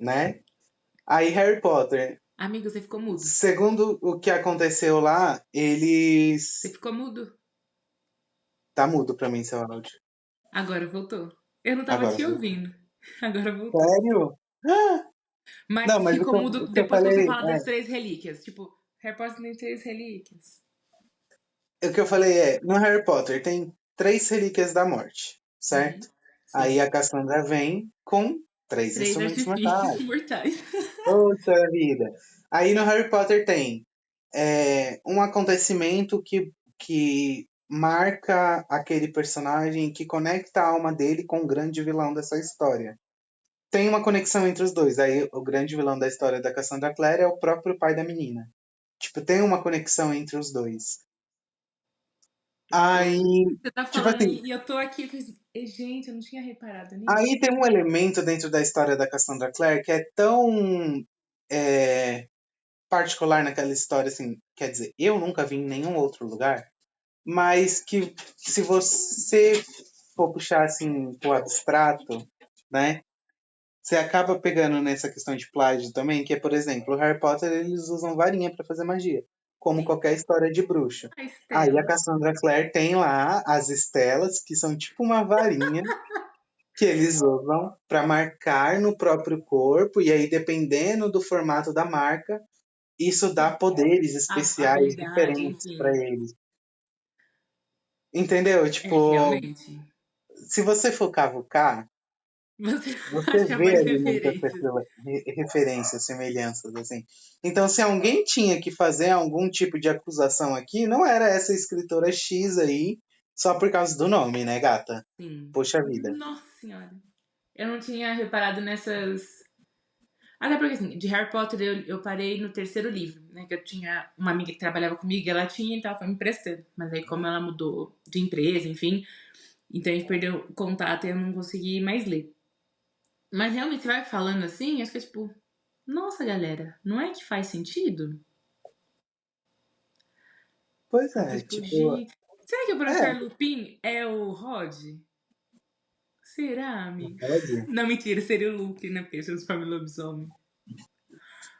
Speaker 1: né? Aí Harry Potter,
Speaker 2: Amigo, você ficou mudo.
Speaker 1: segundo o que aconteceu lá,
Speaker 2: Você
Speaker 1: eles.
Speaker 2: ficou mudo.
Speaker 1: Tá mudo pra mim seu áudio.
Speaker 2: Agora voltou. Eu não tava
Speaker 1: Agora
Speaker 2: te
Speaker 1: voltou.
Speaker 2: ouvindo. Agora voltou.
Speaker 1: Sério? Ah!
Speaker 2: Mas
Speaker 1: Não, mas
Speaker 2: ficou mudo
Speaker 1: o que eu
Speaker 2: depois que você
Speaker 1: falei.
Speaker 2: fala das três relíquias. Tipo, Harry Potter tem três relíquias.
Speaker 1: O que eu falei no Harry Potter tem três relíquias da morte,
Speaker 2: Uhum.
Speaker 1: certo? Aí
Speaker 2: Sim.
Speaker 1: a Cassandra vem com três
Speaker 2: Três
Speaker 1: instrumentos
Speaker 2: artifícios
Speaker 1: mortais.
Speaker 2: mortais.
Speaker 1: Poxa vida! Aí no Harry Potter tem um acontecimento que marca aquele personagem, que conecta a alma dele com o grande vilão dessa história. Tem uma conexão entre os dois. Aí o grande vilão da história da Cassandra Clare é o próprio pai da menina. Tipo, tem uma conexão entre os dois. Aí,
Speaker 2: Você tá
Speaker 1: tipo
Speaker 2: falando
Speaker 1: assim,
Speaker 2: aí e eu tô aqui. Gente, eu não tinha reparado
Speaker 1: aí
Speaker 2: nisso.
Speaker 1: tem um elemento dentro da história da Cassandra Clare que é tão é, particular naquela história, assim, quer dizer, eu nunca vi em nenhum outro lugar, mas que se você for puxar assim pro abstrato, né? Você acaba pegando nessa questão de plágio também, que é, por exemplo, o Harry Potter, eles usam varinha pra fazer magia, como
Speaker 2: Sim.
Speaker 1: qualquer história de bruxo.
Speaker 2: A
Speaker 1: Aí a
Speaker 2: Estela.
Speaker 1: Cassandra Clare tem lá as estelas, que são tipo uma varinha que eles usam para marcar no próprio corpo, e aí dependendo do formato da marca, isso dá
Speaker 2: Sim.
Speaker 1: poderes
Speaker 2: A
Speaker 1: especiais
Speaker 2: habilidade,
Speaker 1: diferentes para
Speaker 2: enfim.
Speaker 1: eles. Entendeu?
Speaker 2: É,
Speaker 1: Tipo,
Speaker 2: realmente.
Speaker 1: se você for cavucar,
Speaker 2: Você
Speaker 1: você
Speaker 2: acha
Speaker 1: vê
Speaker 2: mais
Speaker 1: ali muitas
Speaker 2: referências.
Speaker 1: referências, semelhanças, assim. Então, se alguém tinha que fazer algum tipo de acusação aqui, não era essa escritora X aí, só por causa do nome, né, gata?
Speaker 2: Sim.
Speaker 1: Poxa vida.
Speaker 2: Nossa senhora. Eu não tinha reparado nessas. Até porque, assim, de Harry Potter eu parei no terceiro livro, né? Que eu tinha uma amiga que trabalhava comigo, ela tinha, então ela foi me emprestando. Mas aí, como ela mudou de empresa, enfim, então a gente perdeu o contato e eu não consegui mais ler. Mas realmente, você vai falando assim, acho que é tipo, nossa, galera, não é que faz sentido?
Speaker 1: Pois
Speaker 2: Aí eu
Speaker 1: é,
Speaker 2: fiquei tipo,
Speaker 1: tipo,
Speaker 2: gente, será que o
Speaker 1: é,
Speaker 2: professor Lupin é o Rod? Será, amigo?
Speaker 1: pode.
Speaker 2: Não, mentira, seria o Luke, né? Porque ele transforma em lobisomem.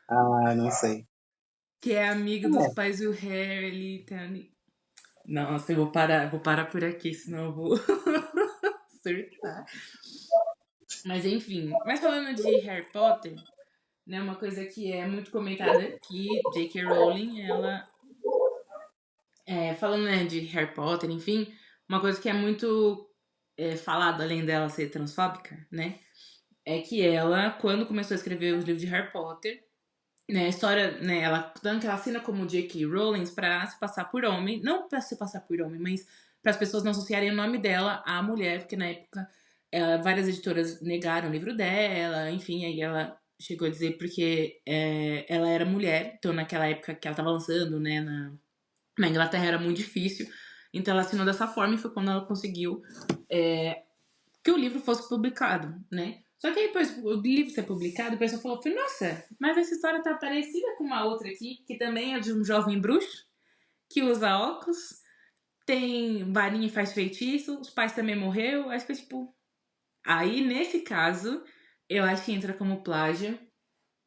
Speaker 1: Ah, não sei.
Speaker 2: Que é amigo dos
Speaker 1: É,
Speaker 2: pais do Harry, tá ali. Nossa, eu vou parar por aqui, senão eu vou surtar. Mas enfim, mas falando de Harry Potter, né, uma coisa que é muito comentada aqui, J.K. Rowling, ela, falando, né, de Harry Potter, enfim, uma coisa que é muito falada, além dela ser transfóbica, né, é que ela, quando começou a escrever os livros de Harry Potter, né, a história, né, ela tanto que ela assina como J.K. Rowling pra se passar por homem, não pra se passar por homem, mas para as pessoas não associarem o nome dela à mulher, porque na época várias editoras negaram o livro dela, enfim, aí ela chegou a dizer porque ela era mulher, então naquela época que ela estava lançando, né, na Inglaterra era muito difícil, então ela assinou dessa forma e foi quando ela conseguiu que o livro fosse publicado, né? Só que aí depois o livro ser publicado, o pessoal falou, nossa, mas essa história tá parecida com uma outra aqui, que também é de um jovem bruxo, que usa óculos, tem varinha e faz feitiço, os pais também morreu, acho que tipo... Aí, nesse caso, eu acho que entra como plágio,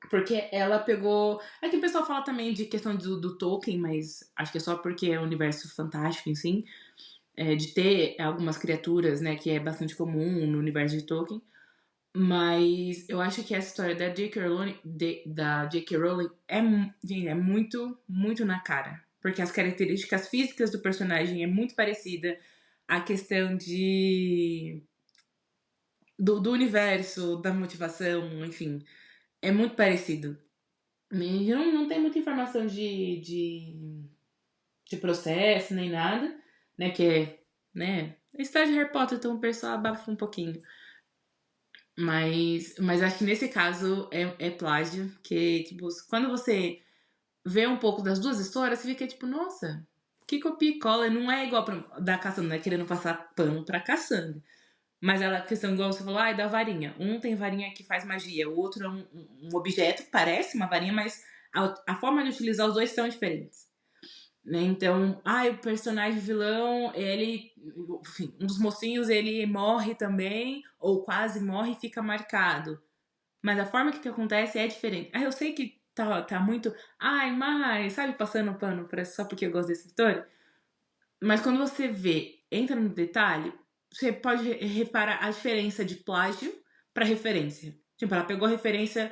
Speaker 2: porque ela pegou... Aqui o pessoal fala também de questão do Tolkien, mas acho que é só porque é um universo fantástico, assim, de ter algumas criaturas, né, que é bastante comum no universo de Tolkien. Mas eu acho que essa história da J.K. Rowling, da J.K. Rowling gente, é muito, muito na cara. Porque as características físicas do personagem é muito parecida. A questão do universo, da motivação, enfim, é muito parecido. E não tem muita informação de processo nem nada, né? Que é, né? A história de Harry Potter, então o pessoal abafa um pouquinho. Mas acho que nesse caso é plágio, que, tipo, quando você vê um pouco das duas histórias, você fica tipo, nossa, que copia e cola. Não é igual da Cassandra, não é querendo passar pano pra Cassandra. Mas ela, a questão igual você falou, ai, da varinha. Um tem varinha que faz magia, o outro é um objeto, parece uma varinha, mas a forma de utilizar os dois são diferentes. Né? Então, o personagem vilão, ele, enfim, um dos mocinhos, ele morre também, ou quase morre e fica marcado. Mas a forma que acontece é diferente. Eu sei que tá muito, mas, sabe, passando pano só porque eu gosto desse história. Mas quando você vê, entra no detalhe, você pode reparar a diferença de plágio para referência. Tipo, ela pegou a referência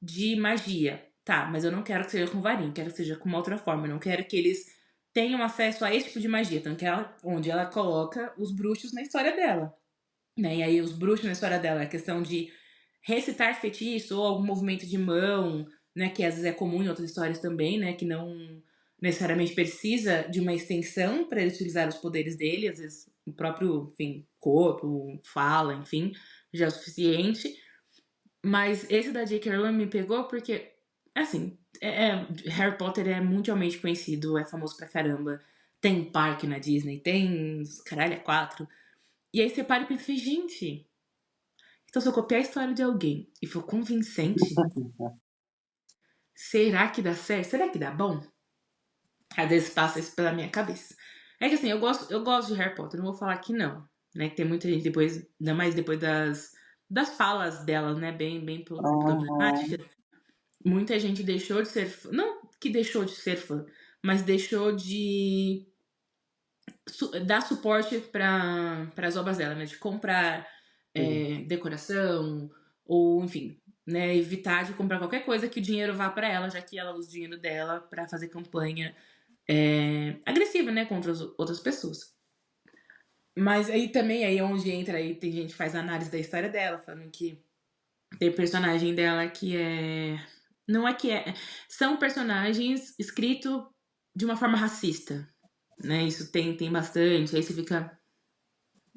Speaker 2: de magia. Tá, mas eu não quero que seja com varinha, quero que seja com uma outra forma. Eu não quero que eles tenham acesso a esse tipo de magia. Tanto que onde ela coloca os bruxos na história dela. Né? E aí os bruxos na história dela é a questão de recitar feitiço ou algum movimento de mão, né? Que às vezes é comum em outras histórias também, né? Que não necessariamente precisa de uma extensão para ele utilizar os poderes dele. Às vezes o próprio, enfim, corpo, fala, enfim, já é o suficiente. Mas esse da J.K. Rowling me pegou porque, assim, Harry Potter é mundialmente conhecido, é famoso pra caramba. Tem parque na Disney, tem caralho, é quatro. E aí você para e pensa, gente, então se eu copiar a história de alguém e for convincente, será que dá certo? Será que dá bom? Às vezes passa isso pela minha cabeça. É que assim, eu gosto de Harry Potter, não vou falar que não. Né? Que tem muita gente depois, ainda mais depois das falas dela, né? Bem
Speaker 1: Uhum.
Speaker 2: problemáticas. Muita gente deixou de ser fã. Não que deixou de ser fã, mas deixou de dar suporte para as obras dela, né? De comprar
Speaker 1: Sim.
Speaker 2: decoração, ou enfim, né? Evitar de comprar qualquer coisa que o dinheiro vá para ela, já que ela usa o dinheiro dela para fazer campanha agressiva, né? Contra as outras pessoas. Mas aí também, aí é onde entra, aí tem gente que faz análise da história dela, falando que tem personagem dela que é. Não é que é. São personagens escritos de uma forma racista. Né? Isso tem bastante. Aí você fica.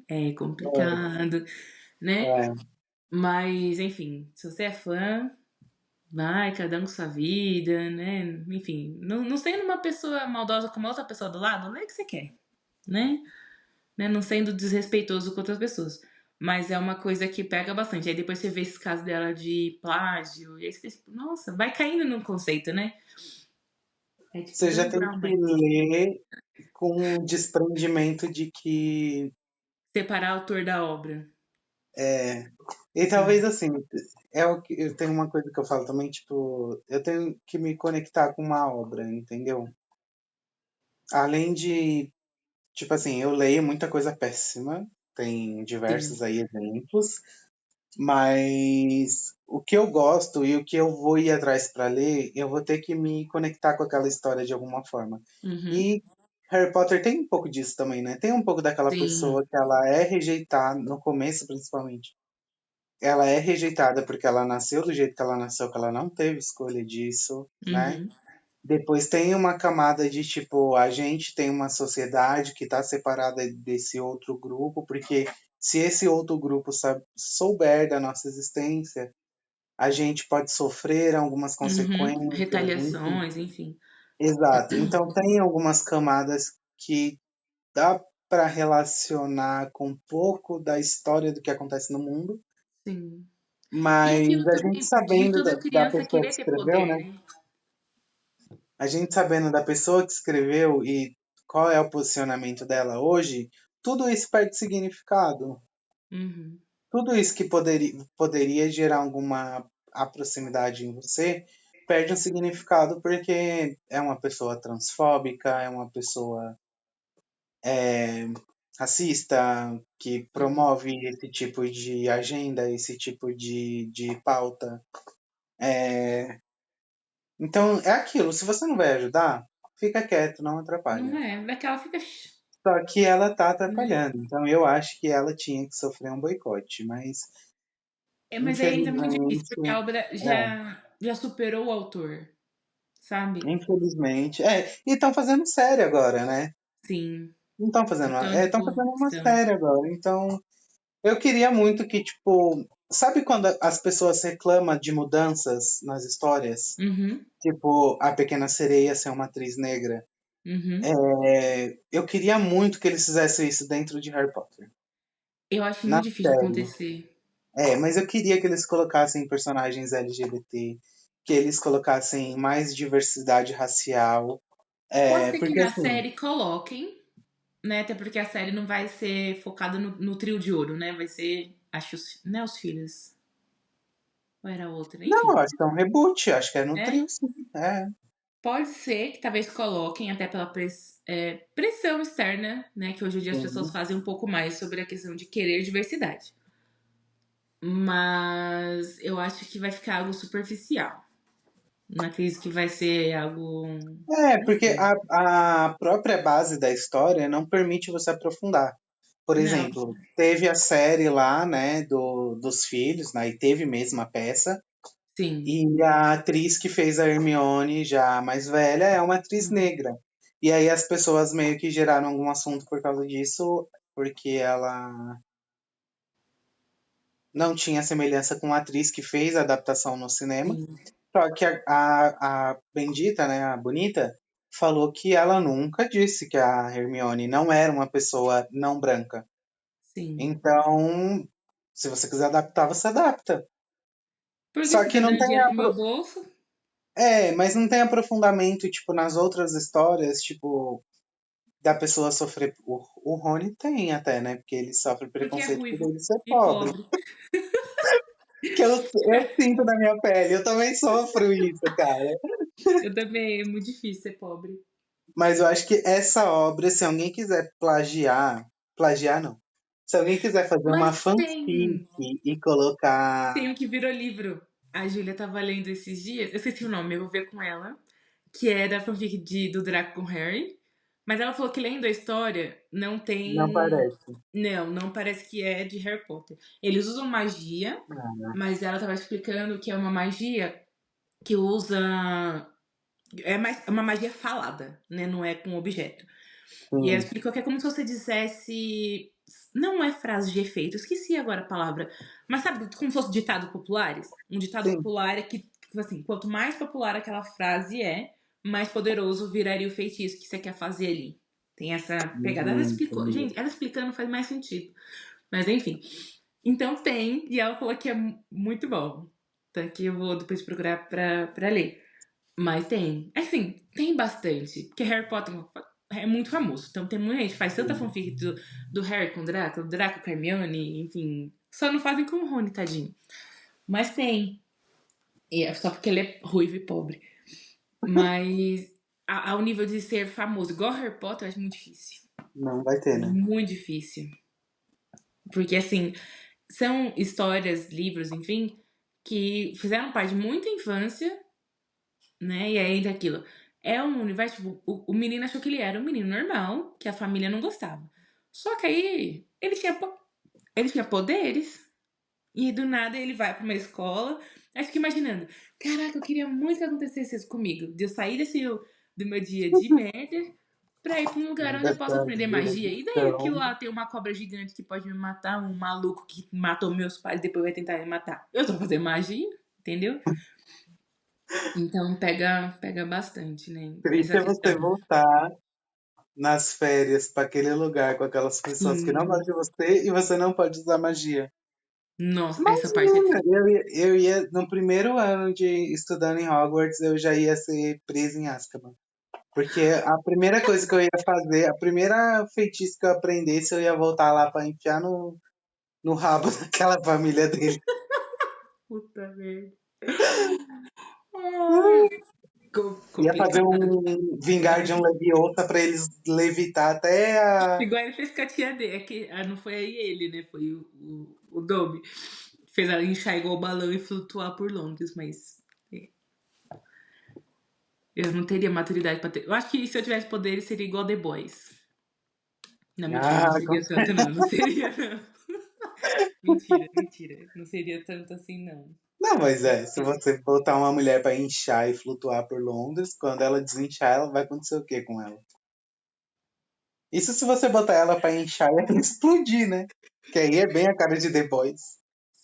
Speaker 2: É complicado, né?
Speaker 1: É,
Speaker 2: Mas, enfim, se você é fã, vai, cada um com sua vida, né? Enfim, não sendo uma pessoa maldosa como a outra pessoa do lado, lê o que você quer, né? Não sendo desrespeitoso com outras pessoas. Mas é uma coisa que pega bastante. Aí depois você vê esse caso dela de plágio, e aí você fica tipo, nossa, vai caindo no conceito, né? É tipo,
Speaker 1: você já
Speaker 2: Dani
Speaker 1: tem
Speaker 2: Brown,
Speaker 1: que
Speaker 2: mas
Speaker 1: ler com o desprendimento de que
Speaker 2: separar o autor da obra.
Speaker 1: é, e talvez assim, é o que eu tenho uma coisa que eu falo também, tipo, eu tenho que me conectar com uma obra, entendeu? Além de, tipo assim, eu leio muita coisa péssima, tem
Speaker 2: Sim.
Speaker 1: diversos aí exemplos, mas o que eu gosto e o que eu vou ir atrás para ler, eu vou ter que me conectar com aquela história de alguma forma.
Speaker 2: Uhum.
Speaker 1: E Harry Potter tem um pouco disso também, né? Tem um pouco daquela
Speaker 2: Sim.
Speaker 1: pessoa que ela é rejeitada no começo, principalmente. ela é rejeitada porque ela nasceu do jeito que ela nasceu, que ela não teve escolha disso, né?
Speaker 2: Uhum.
Speaker 1: Depois tem uma camada de tipo, a gente tem uma sociedade que está separada desse outro grupo, porque se esse outro grupo souber da nossa existência, a gente pode sofrer algumas
Speaker 2: Uhum.
Speaker 1: consequências, enfim.
Speaker 2: Retaliações, enfim.
Speaker 1: Exato. Então tem algumas camadas que dá para relacionar com um pouco da história do que acontece no mundo,
Speaker 2: Sim. E
Speaker 1: mas
Speaker 2: aquilo
Speaker 1: a gente
Speaker 2: também de
Speaker 1: sabendo
Speaker 2: toda
Speaker 1: da
Speaker 2: criança
Speaker 1: pessoa que
Speaker 2: querer ter
Speaker 1: escreveu,
Speaker 2: poder,
Speaker 1: né?
Speaker 2: né?
Speaker 1: A gente sabendo da pessoa que escreveu e qual é o posicionamento dela hoje, tudo isso perde significado.
Speaker 2: Uhum.
Speaker 1: Tudo isso que poderia gerar alguma proximidade em você perde um significado porque é uma pessoa transfóbica, é uma pessoa racista que
Speaker 2: Sim.
Speaker 1: promove esse tipo de agenda, esse tipo de pauta. Então é aquilo, se você não vai ajudar, fica quieto, não
Speaker 2: Não
Speaker 1: atrapalha.
Speaker 2: é? Daquela fica.
Speaker 1: Só que ela tá
Speaker 2: Né?
Speaker 1: atrapalhando, então eu acho que ela tinha que sofrer um boicote, mas
Speaker 2: É, mas aí ainda é muito difícil,
Speaker 1: infelizmente,
Speaker 2: porque a obra já superou o autor, sabe?
Speaker 1: infelizmente, e estão fazendo série agora, né?
Speaker 2: Sim.
Speaker 1: Não estão fazendo,
Speaker 2: Então, tipo,
Speaker 1: estão fazendo uma
Speaker 2: estão.
Speaker 1: série agora, então eu queria muito que, tipo, sabe quando as pessoas reclamam de mudanças nas histórias?
Speaker 2: Uhum.
Speaker 1: Tipo, a Pequena Sereia ser uma atriz negra.
Speaker 2: Uhum.
Speaker 1: Eu queria muito que eles fizessem isso dentro de Harry Potter,
Speaker 2: Eu acho
Speaker 1: na
Speaker 2: muito difícil de
Speaker 1: série.
Speaker 2: acontecer.
Speaker 1: Mas eu queria que eles colocassem personagens LGBT, que eles colocassem mais diversidade racial.
Speaker 2: Pode ser que
Speaker 1: Porque
Speaker 2: na
Speaker 1: assim,
Speaker 2: série coloquem, né? Até porque a série não vai ser focada no trio de ouro, né? Vai ser, acho, não é os filhos. Ou era outra,
Speaker 1: não,
Speaker 2: enfim.
Speaker 1: eu acho que é um reboot, acho que é no
Speaker 2: É,
Speaker 1: trio, sim. É,
Speaker 2: pode ser que talvez coloquem, até pela pressão externa, né? Que hoje em dia as pessoas
Speaker 1: sim.
Speaker 2: fazem um pouco mais sobre a questão de querer diversidade. Mas eu acho que vai ficar algo superficial. Não acredito que vai ser algo. Não
Speaker 1: Porque
Speaker 2: sei.
Speaker 1: a própria base da história não permite você aprofundar. Por
Speaker 2: Não,
Speaker 1: exemplo, teve a série lá, né, dos filhos, né, e teve mesmo a peça,
Speaker 2: sim.
Speaker 1: e a atriz que fez a Hermione, já mais velha, é uma atriz
Speaker 2: Uhum.
Speaker 1: negra. E aí as pessoas meio que geraram algum assunto por causa disso, porque ela não tinha semelhança com a atriz que fez a adaptação no cinema.
Speaker 2: Sim,
Speaker 1: Só que a bendita, né, a bonita, falou que ela nunca disse que a Hermione não era uma pessoa não branca.
Speaker 2: sim.
Speaker 1: Então, se você quiser adaptar, você adapta.
Speaker 2: Porque
Speaker 1: Só
Speaker 2: você tá
Speaker 1: que não
Speaker 2: dando
Speaker 1: tem
Speaker 2: dinheiro pro meu bolso?
Speaker 1: mas não tem aprofundamento, tipo, nas outras histórias, tipo, da pessoa sofrer. O Rony tem até, né? Porque ele sofre
Speaker 2: Porque é
Speaker 1: preconceito por
Speaker 2: ruivo
Speaker 1: ele ser
Speaker 2: e
Speaker 1: pobre.
Speaker 2: pobre.
Speaker 1: Que eu sinto na minha pele, eu também sofro isso, cara.
Speaker 2: Eu também, é muito difícil ser pobre.
Speaker 1: Mas eu acho que essa obra, se alguém quiser plagiar não. Se alguém quiser fazer uma
Speaker 2: Mas
Speaker 1: fanfic
Speaker 2: tem.
Speaker 1: e colocar.
Speaker 2: Tem o que virou livro. A Júlia tava lendo esses dias. Eu esqueci o nome, eu vou ver com ela. Que é da fanfic do Draco com Harry. Mas ela falou que lendo a história não
Speaker 1: Não
Speaker 2: tem.
Speaker 1: parece.
Speaker 2: Não parece que é de Harry Potter. Eles usam magia,
Speaker 1: Ah,
Speaker 2: mas ela tava explicando que é uma magia que usa. É uma magia falada, né? Não é com objeto. E ela
Speaker 1: sim,
Speaker 2: explicou que é como se você dissesse. Não é frase de efeito, esqueci agora a palavra. Mas sabe, como se fosse ditado populares? Um ditado
Speaker 1: sim.
Speaker 2: popular é que, tipo assim, quanto mais popular aquela frase é, mais poderoso viraria o feitiço que você quer fazer ali. Tem essa pegada. Ela explicou.
Speaker 1: Entendi.
Speaker 2: Gente, ela explicando faz mais sentido. Mas enfim. Então tem, e ela falou que é muito bom. Então aqui eu vou depois procurar pra ler. Mas tem. Assim, tem bastante. Porque Harry Potter é muito famoso. Então tem muita gente que faz tanta
Speaker 1: Sim.
Speaker 2: fanfic do Harry com o Draco com a Hermione, enfim. Só não fazem com o Rony, tadinho. Mas tem. E é só porque ele é ruivo e pobre. Mas ao nível de ser famoso, igual Harry Potter, eu acho muito difícil.
Speaker 1: Não vai ter, né?
Speaker 2: Muito difícil. Porque, assim, são histórias, livros, enfim, que fizeram parte de muita infância, né? E aí daquilo. É um universo, tipo, o menino achou que ele era um menino normal, que a família não gostava. Só que aí ele tinha poderes. E do nada ele vai pra uma escola, acho que imaginando, caraca, eu queria muito que acontecesse isso comigo, de eu sair do meu dia de merda pra ir pra um lugar onde eu posso
Speaker 1: Dessa
Speaker 2: aprender magia. E daí que
Speaker 1: direção.
Speaker 2: lá tem uma cobra gigante que pode me matar, um maluco que matou meus pais e depois vai tentar me matar. Eu tô fazendo magia, entendeu? Então pega bastante, né?
Speaker 1: Triste
Speaker 2: Essa
Speaker 1: é você
Speaker 2: questão.
Speaker 1: voltar nas férias para aquele lugar com aquelas pessoas que não
Speaker 2: Sim.
Speaker 1: gostam de você e você não pode usar magia.
Speaker 2: Nossa, essa parte é
Speaker 1: Imagina,
Speaker 2: triste.
Speaker 1: eu ia no primeiro ano de estudando em Hogwarts, eu já ia ser preso em Azkaban. Porque a primeira coisa que eu ia fazer, a primeira feitiço que eu aprendesse, eu ia voltar lá para enfiar no rabo daquela família dele.
Speaker 2: Puta merda. Ai,
Speaker 1: Ia fazer
Speaker 2: complicado.
Speaker 1: um vingar de um Leviosa para eles levitar até a.
Speaker 2: Igual ele fez com a tia dele. É que não foi aí ele, né? Foi o Dobby. Fez ela inchar igual o balão e flutuar por Londres, mas é, eu não teria maturidade pra ter. Eu acho que se eu tivesse poderes seria igual The Boys. Não, mentira, não
Speaker 1: Ah,
Speaker 2: seria tanto, não. Não seria, não. Mentira, mentira. Não seria tanto assim, não.
Speaker 1: não, mas se você botar uma mulher para inchar e flutuar por Londres, quando ela desinchar, ela vai acontecer o que com ela? Isso se você botar ela para inchar e ela explodir, né? Que aí é bem a cara de The Boys.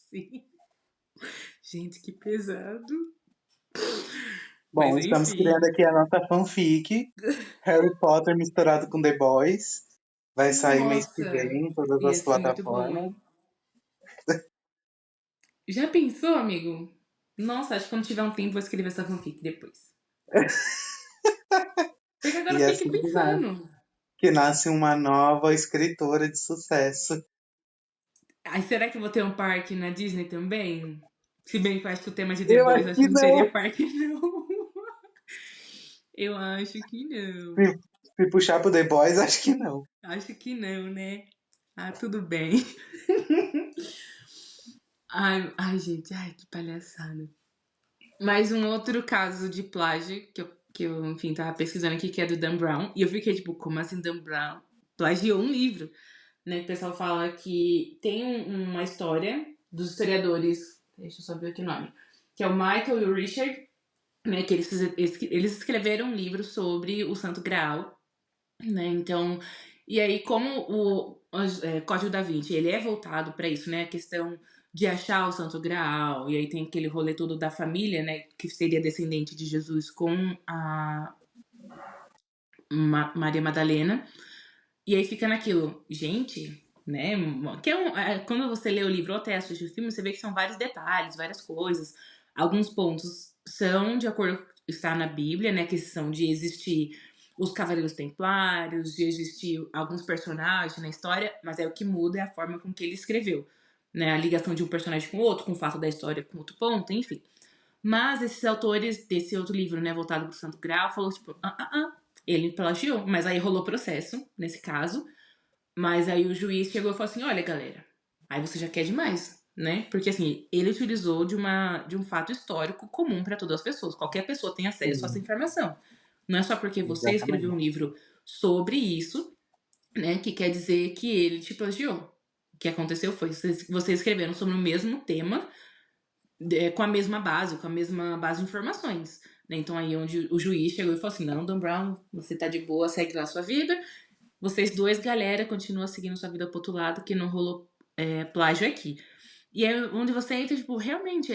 Speaker 2: Sim. Gente, que pesado. Mas
Speaker 1: Bom, estamos criando
Speaker 2: enfim.
Speaker 1: aqui a nossa fanfic. Harry Potter misturado com The Boys. Vai sair mês que
Speaker 2: Nossa,
Speaker 1: vem em todas
Speaker 2: ia
Speaker 1: as
Speaker 2: ser muito bom,
Speaker 1: plataformas.
Speaker 2: hein? Já pensou, amigo? Nossa, acho que quando tiver um tempo vou escrever essa fanfic depois. Porque agora
Speaker 1: E
Speaker 2: eu
Speaker 1: é
Speaker 2: fiquei aqui
Speaker 1: assim
Speaker 2: pensando.
Speaker 1: que nasce uma nova escritora de sucesso.
Speaker 2: Ai, será que eu vou ter um parque na Disney também? Se bem que eu acho que o tema de The
Speaker 1: Eu
Speaker 2: Boys
Speaker 1: acho
Speaker 2: acho
Speaker 1: que
Speaker 2: que não teria
Speaker 1: não.
Speaker 2: parque, não. Eu acho que
Speaker 1: Se,
Speaker 2: não.
Speaker 1: se puxar pro The Boys, acho que não.
Speaker 2: Acho que não, né? Ah, tudo bem. Ai, ai, gente, ai, que palhaçada. Mais um outro caso de plágio que eu, enfim, tava pesquisando aqui, que é do Dan Brown. E eu fiquei tipo, como assim Dan Brown plagiou um livro? Né? O pessoal fala que tem uma história dos historiadores, deixa eu só ver aqui o nome, que é o Michael e o Richard, né? Que eles escreveram um livro sobre o Santo Graal, né? Então, e aí como o Código da Vinci, ele é voltado para isso, né? A questão de achar o Santo Graal, e aí tem aquele rolê todo da família, né? Que seria descendente de Jesus com a Maria Madalena. E aí fica naquilo, gente, né? Que quando você lê o livro ou até assiste o filme, você vê que são vários detalhes, várias coisas. Alguns pontos são de acordo com o que está na Bíblia, né? Que são de existir os Cavaleiros Templários, de existir alguns personagens na história, mas é o que muda é a forma com que ele escreveu. Né, a ligação de um personagem com o outro, com o fato da história com outro ponto, enfim. Mas esses autores desse outro livro, né, voltado pro Santo Graal, falou tipo, ele plagiou, mas aí rolou processo, nesse caso, mas aí o juiz chegou e falou assim, olha, galera, aí você já quer demais, né? Porque assim, ele utilizou de um fato histórico comum para todas as pessoas, qualquer pessoa tem acesso a essa
Speaker 1: Sim,
Speaker 2: informação. Não é só porque você escreveu um
Speaker 1: exatamente.
Speaker 2: livro sobre isso, né, que quer dizer que ele te plagiou. O que aconteceu foi, vocês escreveram sobre o mesmo tema, com a mesma base, com a mesma base de informações. Né? Então aí onde o juiz chegou e falou assim, não, Dan Brown, você tá de boa, segue lá a sua vida. Vocês dois, galera, continuam seguindo sua vida pro outro lado, que não rolou plágio aqui. E é onde você entra, tipo, realmente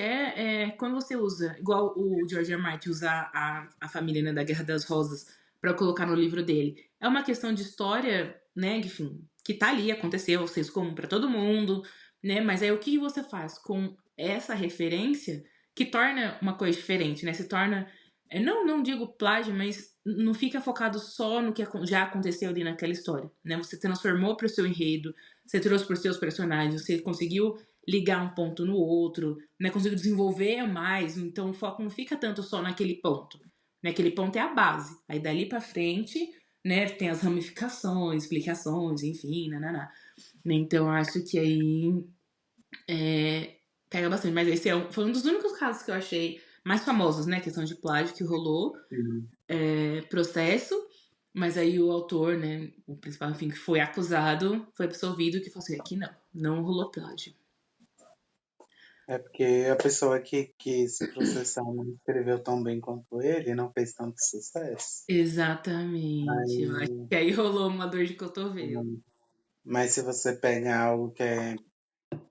Speaker 2: quando você usa, igual o George R. R. Martin usa a família, né, da Guerra das Rosas pra colocar no livro dele. É uma questão de história, né, enfim, que tá ali, aconteceu, vocês comum pra todo mundo, né, mas aí o que você faz com essa referência que torna uma coisa diferente, né, se torna, não digo plágio, mas não fica focado só no que já aconteceu ali naquela história, né, você transformou pro seu enredo, você trouxe pros seus personagens, você conseguiu ligar um ponto no outro, né? Consigo desenvolver mais, então o foco não fica tanto só naquele ponto. Né? Aquele ponto é a base. Aí dali pra frente, né, tem as ramificações, explicações, enfim, nananá. Né? Então acho que aí pega bastante. Mas esse foi um dos únicos casos que eu achei mais famosos, né? Questão de plágio que rolou,
Speaker 1: Sim.
Speaker 2: processo. Mas aí o autor, né, o principal, enfim, que foi acusado, foi absolvido, que falou assim, aqui não rolou plágio.
Speaker 1: É porque a pessoa que quis processar não escreveu tão bem quanto ele, não fez tanto sucesso.
Speaker 2: Exatamente. Eu acho
Speaker 1: Aí,
Speaker 2: que aí rolou uma dor de cotovelo.
Speaker 1: mas se você pega algo que é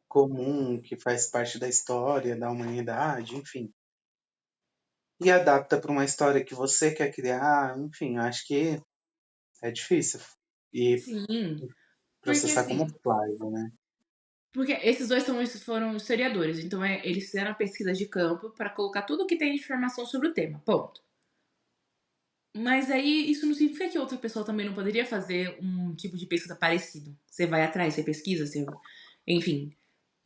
Speaker 1: comum, que faz parte da história, da humanidade, enfim, e adapta para uma história que você quer criar, enfim, acho que é difícil. E
Speaker 2: Sim, porque
Speaker 1: processar como
Speaker 2: assim,
Speaker 1: plágio, né?
Speaker 2: porque esses dois foram historiadores, então eles fizeram a pesquisa de campo para colocar tudo que tem de informação sobre o tema, ponto. Mas aí isso não significa que outra pessoa também não poderia fazer um tipo de pesquisa parecido. Você vai atrás, você pesquisa, você... enfim,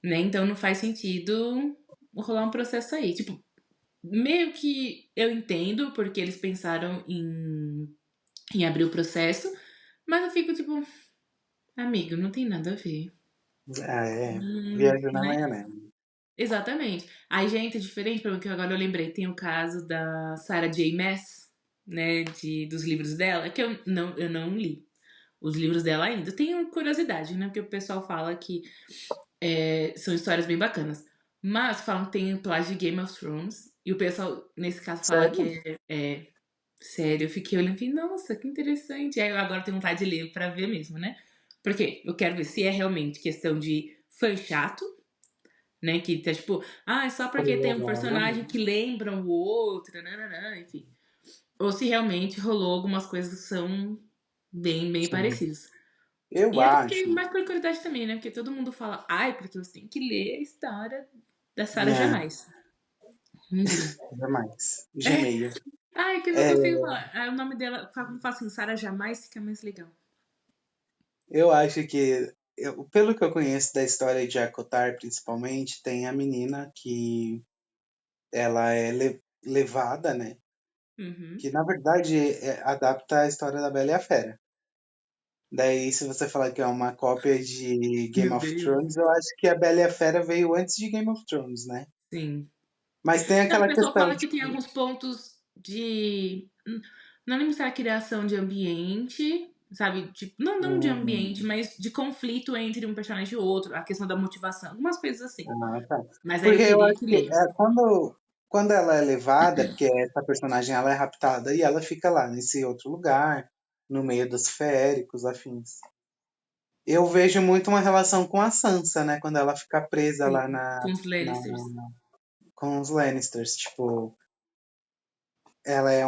Speaker 2: né? Então não faz sentido rolar um processo aí. Tipo, meio que eu entendo porque eles pensaram em abrir o processo, mas eu fico tipo, amigo, não tem nada a ver.
Speaker 1: Ah, é. Viagem na
Speaker 2: Né?
Speaker 1: maionese.
Speaker 2: Exatamente. Aí, gente, é diferente, pelo que agora eu lembrei, tem o caso da Sarah J. Maas, né, dos livros dela, que eu não li os livros dela ainda. Tenho curiosidade, né, porque o pessoal fala que são histórias bem bacanas. Mas falam que tem plágio de Game of Thrones, e o pessoal, nesse caso, fala que
Speaker 1: Sério?
Speaker 2: é sério. Eu fiquei olhando e falei, nossa, que interessante. Aí eu agora tenho vontade de ler pra ver mesmo, né? Porque eu quero ver se é realmente questão de fã chato, né? Que tá tipo, é só porque tem um personagem que
Speaker 1: Provavelmente.
Speaker 2: lembra o outro, nananã, enfim. Ou se realmente rolou algumas coisas que são bem, bem
Speaker 1: Sim.
Speaker 2: parecidas.
Speaker 1: Eu
Speaker 2: E aí eu
Speaker 1: acho.
Speaker 2: fiquei mais por curiosidade também, né? Porque todo mundo fala, ai, porque você tem que ler a história da Sarah
Speaker 1: É,
Speaker 2: Jamais. Enfim.
Speaker 1: jamais.
Speaker 2: É.
Speaker 1: Gmail.
Speaker 2: Ai, que eu não
Speaker 1: É,
Speaker 2: consigo falar. O nome dela, como fala assim, Sarah Jamais fica mais legal.
Speaker 1: eu acho que, pelo que eu conheço da história de Akotar, principalmente, tem a menina que ela é levada, né?
Speaker 2: Uhum.
Speaker 1: Que na verdade adapta a história da Bela e a Fera. Daí, se você falar que é uma cópia de Game
Speaker 2: Meu
Speaker 1: of
Speaker 2: Deus.
Speaker 1: Thrones, eu acho que a Bela e a Fera veio antes de Game of Thrones, né?
Speaker 2: Sim.
Speaker 1: Mas tem
Speaker 2: Não, o
Speaker 1: aquela
Speaker 2: pessoal
Speaker 1: questão,
Speaker 2: fala que tem
Speaker 1: tipo,
Speaker 2: alguns pontos de. Não lembro a criação de ambiente, sabe? Tipo, não de ambiente,
Speaker 1: hum,
Speaker 2: mas de conflito entre um personagem e outro, a questão da motivação, algumas coisas assim.
Speaker 1: ah, tá.
Speaker 2: Mas aí eu
Speaker 1: Porque eu
Speaker 2: teria
Speaker 1: acho
Speaker 2: que
Speaker 1: que
Speaker 2: ler.
Speaker 1: quando ela é levada, porque essa personagem ela é raptada e ela fica lá nesse outro lugar, no meio dos féricos, afins. Eu vejo muito uma relação com a Sansa, né? Quando ela fica presa lá
Speaker 2: Sim, com os Lannisters.
Speaker 1: com os Lannisters. Tipo, ela é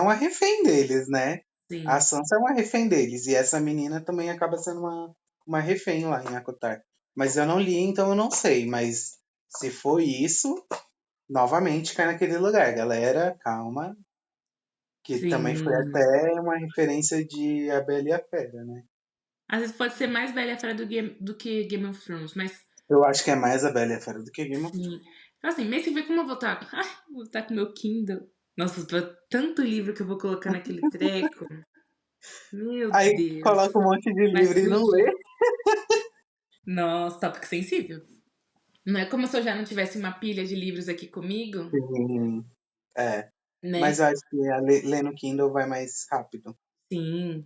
Speaker 1: uma refém deles, né? A
Speaker 2: Sim,
Speaker 1: Sansa é uma refém deles. E essa menina também acaba sendo uma refém lá em Akotar. Mas eu não li, então eu não sei. Mas se foi isso, novamente cai naquele lugar. Galera, calma. Que também foi
Speaker 2: sim.
Speaker 1: até uma referência de A Bela e a Fera, né?
Speaker 2: Às vezes pode ser mais Bela e a Fera do que Game of Thrones, mas
Speaker 1: Eu acho que é mais A Bela e a Fera do que Game of
Speaker 2: sim.
Speaker 1: Thrones.
Speaker 2: Então, assim, mês que vem como eu vou estar? Ai, vou estar com meu Kindle. Nossa, tanto livro que eu vou colocar naquele treco. Meu
Speaker 1: Aí
Speaker 2: Deus.
Speaker 1: coloca um monte de
Speaker 2: Vai
Speaker 1: livro e não lê.
Speaker 2: explodir. Nossa, tópico sensível. Não é como se eu já não tivesse uma pilha de livros aqui comigo,
Speaker 1: Sim, é. Mas
Speaker 2: né?
Speaker 1: eu acho que ler no Kindle vai mais rápido.
Speaker 2: Sim.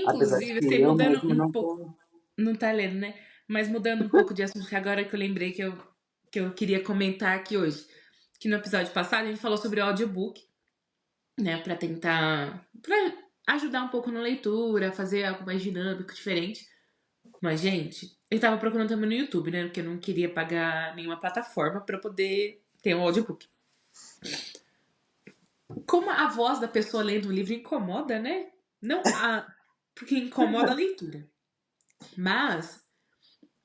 Speaker 1: Apesar de
Speaker 2: Inclusive,
Speaker 1: que
Speaker 2: assim,
Speaker 1: eu
Speaker 2: mudando
Speaker 1: mesmo
Speaker 2: um
Speaker 1: não
Speaker 2: pouco.
Speaker 1: tô.
Speaker 2: Não tá lendo, né? Mas mudando um pouco de assunto, que agora que eu lembrei que eu queria comentar aqui hoje. Que no episódio passado a gente falou sobre audiobook, né? Pra tentar. Pra ajudar um pouco na leitura, fazer algo mais dinâmico, diferente. Mas, gente, eu tava procurando também no YouTube, né? Porque eu não queria pagar nenhuma plataforma pra poder ter um audiobook. Como a voz da pessoa lendo o livro incomoda, né? Não a. Porque incomoda a leitura. Mas,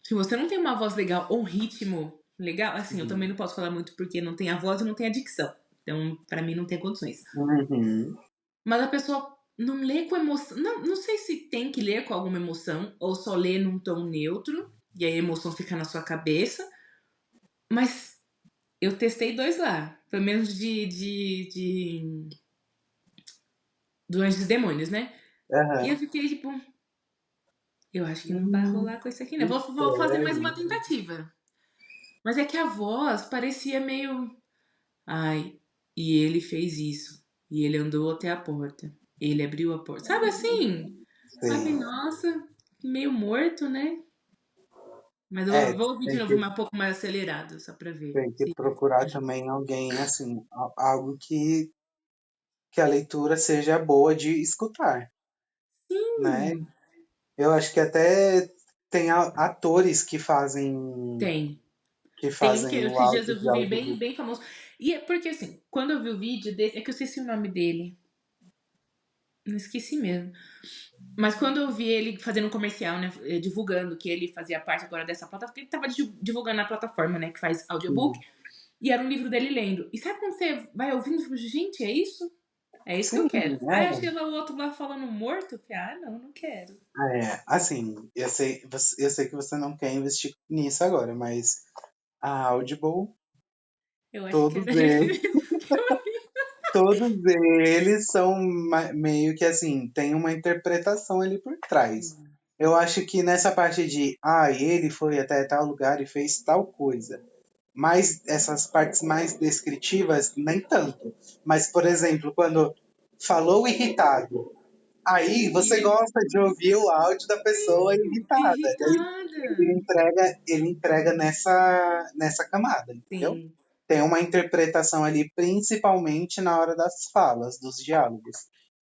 Speaker 2: se você não tem uma voz legal ou um ritmo legal, assim, eu também
Speaker 1: Uhum.
Speaker 2: não posso falar muito porque não tem a voz e não tem a dicção. Então, pra mim, não tem condições.
Speaker 1: Uhum.
Speaker 2: Mas a pessoa não lê com emoção. Não sei se tem que ler com alguma emoção ou só lê num tom neutro e aí a emoção fica na sua cabeça. Mas eu testei dois lá. Pelo menos do Anjos e Demônios, né? E eu
Speaker 1: Aham.
Speaker 2: fiquei tipo, eu acho que não vai
Speaker 1: Hum,
Speaker 2: rolar com isso aqui, né? Vou fazer mais uma
Speaker 1: estranho.
Speaker 2: tentativa. Mas é que a voz parecia meio. Ai, e ele fez isso. E ele andou até a porta. Ele abriu a porta. Sabe assim? Ai,
Speaker 1: Sim.
Speaker 2: nossa, meio morto, né? Mas eu
Speaker 1: É,
Speaker 2: vou ouvir de
Speaker 1: tem
Speaker 2: novo,
Speaker 1: que,
Speaker 2: mas um pouco mais acelerado, só pra ver
Speaker 1: tem que
Speaker 2: se
Speaker 1: procurar
Speaker 2: ajuda.
Speaker 1: também alguém, assim, algo que a leitura seja boa de escutar, né?
Speaker 2: Sim,
Speaker 1: Eu acho que até tem atores
Speaker 2: tem.
Speaker 1: que
Speaker 2: Tem um que
Speaker 1: fazem o
Speaker 2: esses dias
Speaker 1: áudio
Speaker 2: eu
Speaker 1: de
Speaker 2: vi bem,
Speaker 1: audiobook.
Speaker 2: bem famoso. E é porque assim, quando eu vi o vídeo desse, é que eu esqueci o nome dele. Não esqueci mesmo. Mas quando eu vi ele fazendo um comercial, né, divulgando que ele fazia parte agora dessa plataforma, ele tava divulgando a plataforma, né, que faz audiobook,
Speaker 1: Sim,
Speaker 2: e era um livro dele lendo. E sabe quando você vai ouvindo e fala, gente, é isso? É isso que eu
Speaker 1: sim,
Speaker 2: quero. Aí achei lá o outro lá falando morto, eu falei, ah, não, não quero.
Speaker 1: assim, eu sei que você não quer investir nisso agora, mas a Audible,
Speaker 2: Eu acho que
Speaker 1: todos
Speaker 2: era esse
Speaker 1: eles,
Speaker 2: mesmo que eu li.
Speaker 1: todos eles são meio que assim, tem uma interpretação ali por trás.
Speaker 2: Sim.
Speaker 1: Eu acho que nessa parte de, ele foi até tal lugar e fez tal coisa. Mas essas partes mais descritivas, nem tanto. Mas, por exemplo, quando falou irritado, aí você
Speaker 2: E
Speaker 1: gosta de ouvir o áudio da pessoa irritada. Daí
Speaker 2: irritada.
Speaker 1: ele entrega nessa camada, entendeu?
Speaker 2: Sim.
Speaker 1: Tem uma interpretação ali, principalmente na hora das falas, dos diálogos.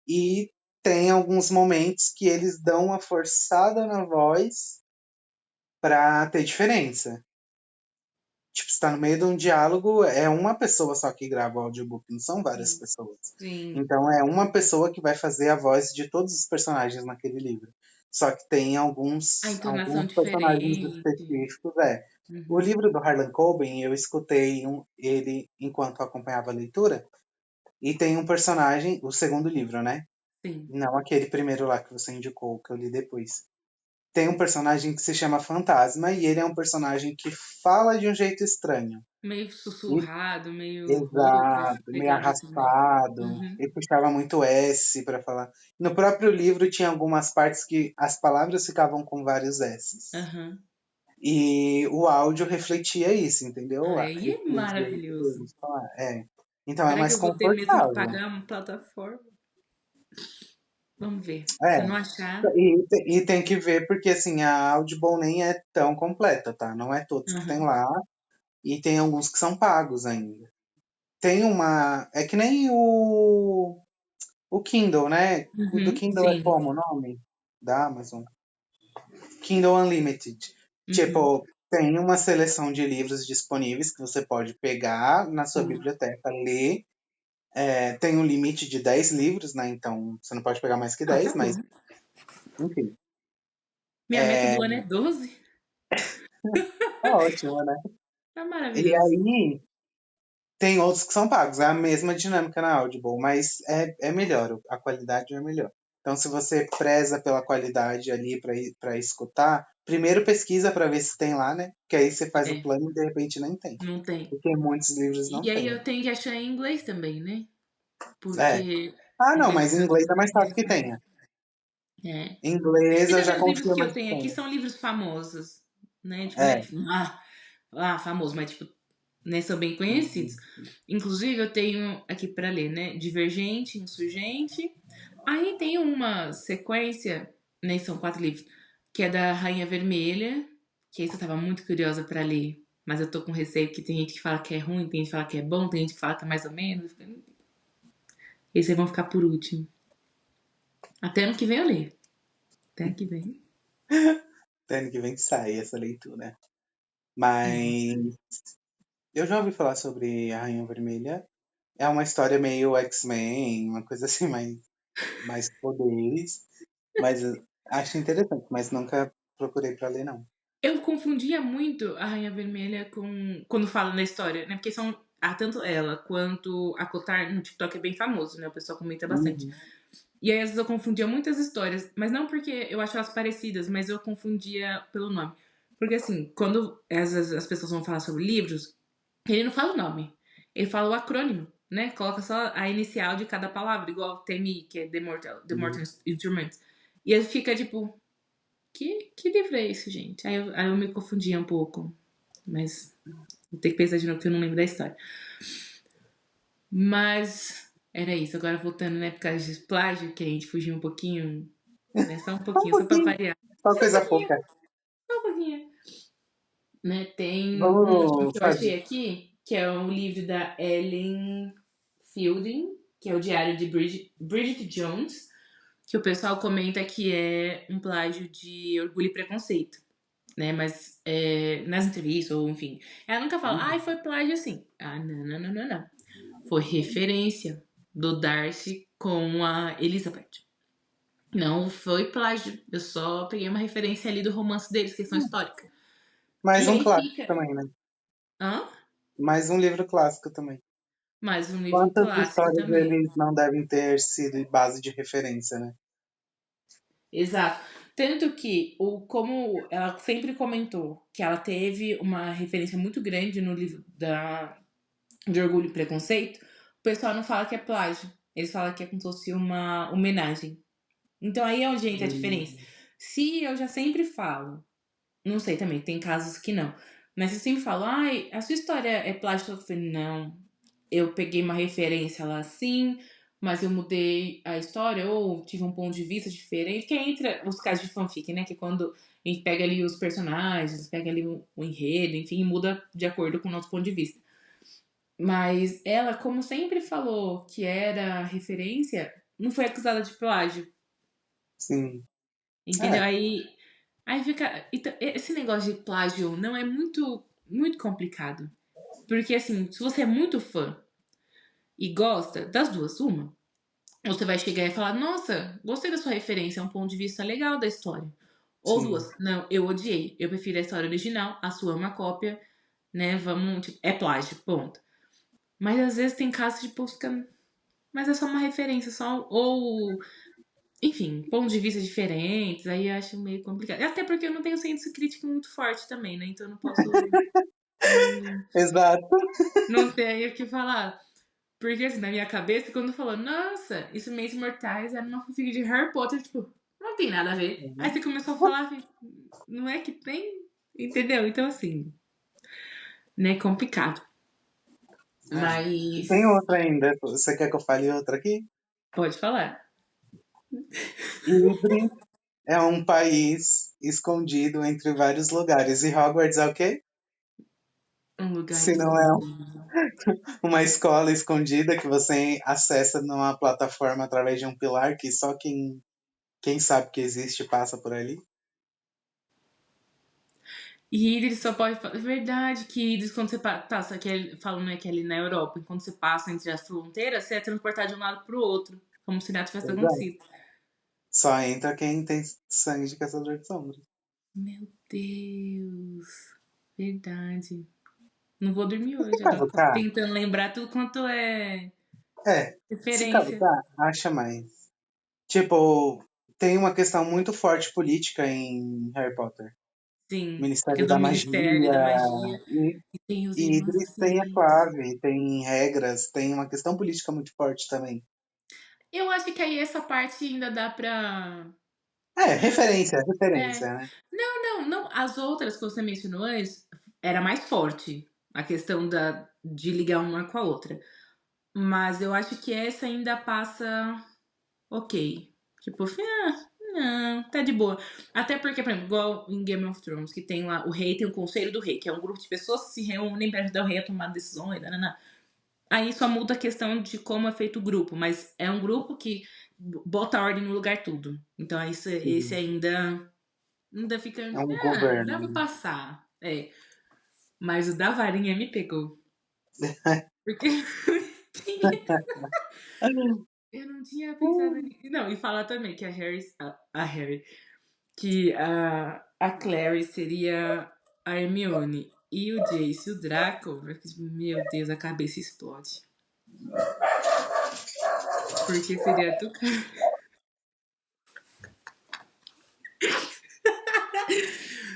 Speaker 1: E tem alguns momentos que eles dão uma forçada na voz pra ter diferença. Tipo, você tá no meio de um diálogo, é uma pessoa só que grava o audiobook, não são várias
Speaker 2: Sim.
Speaker 1: pessoas.
Speaker 2: Sim.
Speaker 1: Então é uma pessoa que vai fazer a voz de todos os personagens naquele livro. Só que tem
Speaker 2: A entonação
Speaker 1: alguns personagens
Speaker 2: diferente.
Speaker 1: específicos, O
Speaker 2: Uhum.
Speaker 1: livro do Harlan Coben, eu escutei ele enquanto acompanhava a leitura, e tem um personagem, o segundo livro, né?
Speaker 2: Sim.
Speaker 1: Não aquele primeiro lá que você indicou, que eu li depois. Tem um personagem que se chama Fantasma, e ele é um personagem que fala de um jeito estranho.
Speaker 2: Meio
Speaker 1: E
Speaker 2: sussurrado, meio rouco, essa
Speaker 1: exato, meio
Speaker 2: pegada assim, né?
Speaker 1: arrastado.
Speaker 2: Uhum.
Speaker 1: Ele puxava muito S para falar. No próprio livro tinha algumas partes que as palavras ficavam com vários S's.
Speaker 2: Aham.
Speaker 1: E o áudio refletia isso, entendeu?
Speaker 2: Aí é
Speaker 1: O jeito
Speaker 2: maravilhoso.
Speaker 1: deles falar. Então é
Speaker 2: Será que
Speaker 1: mais
Speaker 2: eu vou ter mesmo que
Speaker 1: confortável.
Speaker 2: pagar uma plataforma? Vamos ver. Se eu não
Speaker 1: É.
Speaker 2: achar.
Speaker 1: E tem que ver porque assim, a Audible nem é tão completa, tá? Não é todos que tem
Speaker 2: Aham.
Speaker 1: lá. E tem alguns que são pagos ainda. Tem uma. É que nem o Kindle, né? O do
Speaker 2: Uhum.
Speaker 1: Kindle é
Speaker 2: Sim.
Speaker 1: como o nome? Da Amazon. Kindle Unlimited.
Speaker 2: Uhum.
Speaker 1: Tipo, tem uma seleção de livros disponíveis que você pode pegar na sua
Speaker 2: Sim.
Speaker 1: biblioteca, ler. Tem um limite de 10 livros, né? Então você não pode pegar mais que
Speaker 2: Ah, tá
Speaker 1: 10, mas
Speaker 2: bom.
Speaker 1: enfim.
Speaker 2: Minha meta do ano é 12.
Speaker 1: Tá ótimo, né?
Speaker 2: Tá
Speaker 1: E
Speaker 2: maravilhoso.
Speaker 1: aí, tem outros que são pagos, é a mesma dinâmica na Audible, mas é melhor, a qualidade é melhor. Então, se você preza pela qualidade ali para escutar, primeiro pesquisa para ver se tem lá, né? Que aí você faz o
Speaker 2: É,
Speaker 1: plano e de repente nem tem.
Speaker 2: não tem.
Speaker 1: Porque muitos livros não
Speaker 2: E aí
Speaker 1: têm.
Speaker 2: eu tenho que achar em inglês também, né?
Speaker 1: É.
Speaker 2: Porque
Speaker 1: Ah,
Speaker 2: às
Speaker 1: não, mas
Speaker 2: vezes
Speaker 1: em
Speaker 2: eu
Speaker 1: inglês é mais fácil que
Speaker 2: não.
Speaker 1: tenha.
Speaker 2: É.
Speaker 1: Em inglês
Speaker 2: E
Speaker 1: eu
Speaker 2: também
Speaker 1: já
Speaker 2: os livros
Speaker 1: confio
Speaker 2: que
Speaker 1: mais
Speaker 2: eu
Speaker 1: que
Speaker 2: tenho aqui
Speaker 1: tenha.
Speaker 2: são livros famosos, né? Tipo, não é
Speaker 1: É.
Speaker 2: tipo, famoso, mas tipo, né, são bem conhecidos.
Speaker 1: Uhum.
Speaker 2: Inclusive, eu tenho aqui pra ler, né? Divergente, Insurgente. Aí tem uma sequência, né? São 4 livros, que é da Rainha Vermelha, que esse eu tava muito curiosa pra ler. Mas eu tô com receio que tem gente que fala que é ruim, tem gente que fala que é bom, tem gente que fala que é mais ou menos. Esse aí vão ficar por último. Até ano que vem eu leio. Até ano que vem.
Speaker 1: Ano que vem que sai essa leitura.
Speaker 2: É.
Speaker 1: Mas eu já ouvi falar sobre a Rainha Vermelha. É uma história meio X-Men, uma coisa assim, mais poderes. Mas eu acho interessante, mas nunca procurei pra ler, não.
Speaker 2: Eu confundia muito a Rainha Vermelha com. Quando falo na história, né? Porque são. Tanto ela quanto a Cotar no TikTok é bem famoso, né? O pessoal comenta bastante.
Speaker 1: Uhum,
Speaker 2: E aí, às vezes, eu confundia muitas histórias. Mas não porque eu acho elas parecidas, mas eu confundia pelo nome. Porque, assim, quando às vezes as pessoas vão falar sobre livros, ele não fala o nome. Ele fala o acrônimo, né? Coloca só a inicial de cada palavra, igual TMI, que é The
Speaker 1: uhum.
Speaker 2: Mortal Instruments. E aí fica tipo, que livro é esse, gente? Aí eu me confundia um pouco. Mas vou ter que pensar de novo que eu não lembro da história. Mas era isso. Agora voltando, né, por causa de plágio, que a gente fugiu um pouquinho, né?
Speaker 1: Só um
Speaker 2: Só pra
Speaker 1: pouquinho,
Speaker 2: variar.
Speaker 1: só
Speaker 2: Só um
Speaker 1: coisa
Speaker 2: pouquinho,
Speaker 1: pouca.
Speaker 2: só um pouquinho. Né? Tem um
Speaker 1: Vamos
Speaker 2: que eu
Speaker 1: fazer.
Speaker 2: achei aqui, que é um livro da Ellen Fielding, que é o Diário de Bridget Jones, que o pessoal comenta que é um plágio de Orgulho e Preconceito, né? Mas nas entrevistas, ou enfim, ela nunca fala, ai, foi plágio assim. Ah, não, não, não, não, não. Foi referência do Darcy com a Elizabeth. Não foi plágio. Eu só peguei uma referência ali do romance deles, questão histórica.
Speaker 1: Mais
Speaker 2: E
Speaker 1: um
Speaker 2: aí
Speaker 1: clássico
Speaker 2: fica.
Speaker 1: também, né?
Speaker 2: Hã?
Speaker 1: Mais um livro clássico também.
Speaker 2: Mais um livro
Speaker 1: Quantas
Speaker 2: clássico
Speaker 1: histórias
Speaker 2: também.
Speaker 1: eles não devem ter sido base de referência, né?
Speaker 2: Exato. Tanto que, como ela sempre comentou que ela teve uma referência muito grande no livro de Orgulho e Preconceito, o pessoal não fala que é plágio. Eles falam que é como se fosse uma homenagem. Então aí é onde entra a diferença.
Speaker 1: Hum,
Speaker 2: Se eu já sempre falo, não sei também, tem casos que não, mas eu sempre falo, ai, a sua história é plágio, eu falei, não, eu peguei uma referência lá assim, mas eu mudei a história ou tive um ponto de vista diferente, que entra os casos de fanfic, né? Que é quando a gente pega ali os personagens, pega ali o enredo, enfim, e muda de acordo com o nosso ponto de vista. Mas ela, como sempre falou que era referência, não foi acusada de plágio,
Speaker 1: sim.
Speaker 2: entendeu?
Speaker 1: É,
Speaker 2: Aí fica. Então, esse negócio de plágio não é muito, muito complicado. Porque, assim, se você é muito fã e gosta das duas, uma, você vai chegar e falar: Nossa, gostei da sua referência, é um ponto de vista legal da história. Ou
Speaker 1: sim.
Speaker 2: duas, não, eu odiei, eu prefiro a história original, a sua é uma cópia, né? Vamos, tipo, é plágio, ponto. Mas às vezes tem casos de pô, fica. Mas é só uma referência, só. Ou, enfim, pontos de vista diferentes, aí eu acho meio complicado. Até porque eu não tenho senso crítico muito forte também, né? Então eu não posso. Não,
Speaker 1: Exato.
Speaker 2: não tenho o que falar. Porque, assim, na minha cabeça, quando falou, nossa, isso Meios Mortais era uma fanfic de Harry Potter, tipo, não tem nada a ver. Aí
Speaker 1: Uhum.
Speaker 2: você começou a falar, assim, não é que tem? Entendeu? Então, assim, né, complicado.
Speaker 1: É. E tem
Speaker 2: Mas,
Speaker 1: outra ainda. Você quer que eu fale outra aqui?
Speaker 2: pode falar.
Speaker 1: Idri é um país escondido entre vários lugares. E Hogwarts é o quê?
Speaker 2: Um lugar
Speaker 1: Se não é
Speaker 2: escondido.
Speaker 1: uma escola escondida que você acessa numa plataforma através de um pilar que só quem sabe que existe passa por ali.
Speaker 2: E Idris só pode. É verdade que Idris, quando você passa, falam, né, que é ali na Europa, e quando você passa entre as fronteiras, você é transportado de um lado pro outro, como se nada tivesse
Speaker 1: Exato.
Speaker 2: acontecido.
Speaker 1: Só entra quem tem sangue de caçador de sombras.
Speaker 2: Meu Deus. Verdade. Não vou dormir
Speaker 1: Se
Speaker 2: hoje, agora
Speaker 1: cavucar,
Speaker 2: tentando lembrar tudo quanto é
Speaker 1: se
Speaker 2: referência.
Speaker 1: cavucar, acha mais. Tipo, tem uma questão muito forte política em Harry Potter.
Speaker 2: Sim, que é
Speaker 1: Ministério
Speaker 2: do
Speaker 1: da Magia,
Speaker 2: Ministério da Magia.
Speaker 1: e,
Speaker 2: E tem os
Speaker 1: e Idris tem a
Speaker 2: irmãozinhos.
Speaker 1: clave, tem regras, tem uma questão política muito forte também.
Speaker 2: Eu acho que aí essa parte ainda dá pra.
Speaker 1: É,
Speaker 2: pra
Speaker 1: referência,
Speaker 2: é.
Speaker 1: né?
Speaker 2: Não, não, não. As outras que você mencionou antes era mais forte. A questão de ligar uma com a outra. Mas eu acho que essa ainda passa ok. Tipo, não, tá de boa. Até porque, por exemplo, igual em Game of Thrones, que tem lá o rei, tem o conselho do rei, que é um grupo de pessoas que se reúnem para ajudar o rei a tomar decisões. Nanana. Aí só muda a questão de como é feito o grupo, mas é um grupo que bota a ordem no lugar tudo. Então aí esse
Speaker 1: Sim,
Speaker 2: ainda fica,
Speaker 1: é um
Speaker 2: dá
Speaker 1: governo,
Speaker 2: pra
Speaker 1: né?
Speaker 2: passar. É, mas o da varinha me pegou. Porque eu não tinha pensado nisso. Não, e falar também que a Harry, que a Clary seria a Hermione e o Jace, o Draco, eu fiquei tipo, meu Deus, a cabeça explode. Porque seria do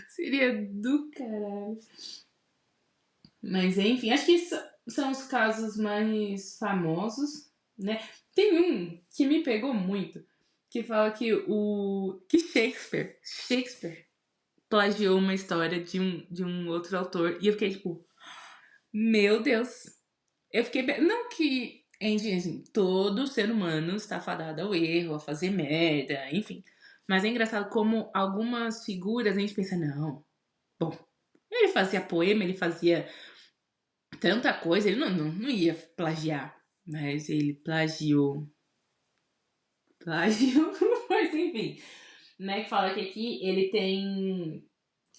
Speaker 2: seria do caralho. Mas enfim, acho que são os casos mais famosos, né? Tem um que me pegou muito, que fala que Shakespeare plagiou uma história de um outro autor. E eu fiquei tipo, meu Deus. Eu fiquei. Não que. Assim, todo ser humano está fadado ao erro, a fazer merda, enfim. Mas é engraçado como algumas figuras a gente pensa, não, bom, Ele fazia poema, ele fazia tanta coisa, ele não ia plagiar, mas ele plagiou. Plagiou, mas enfim. Né, que fala que aqui ele tem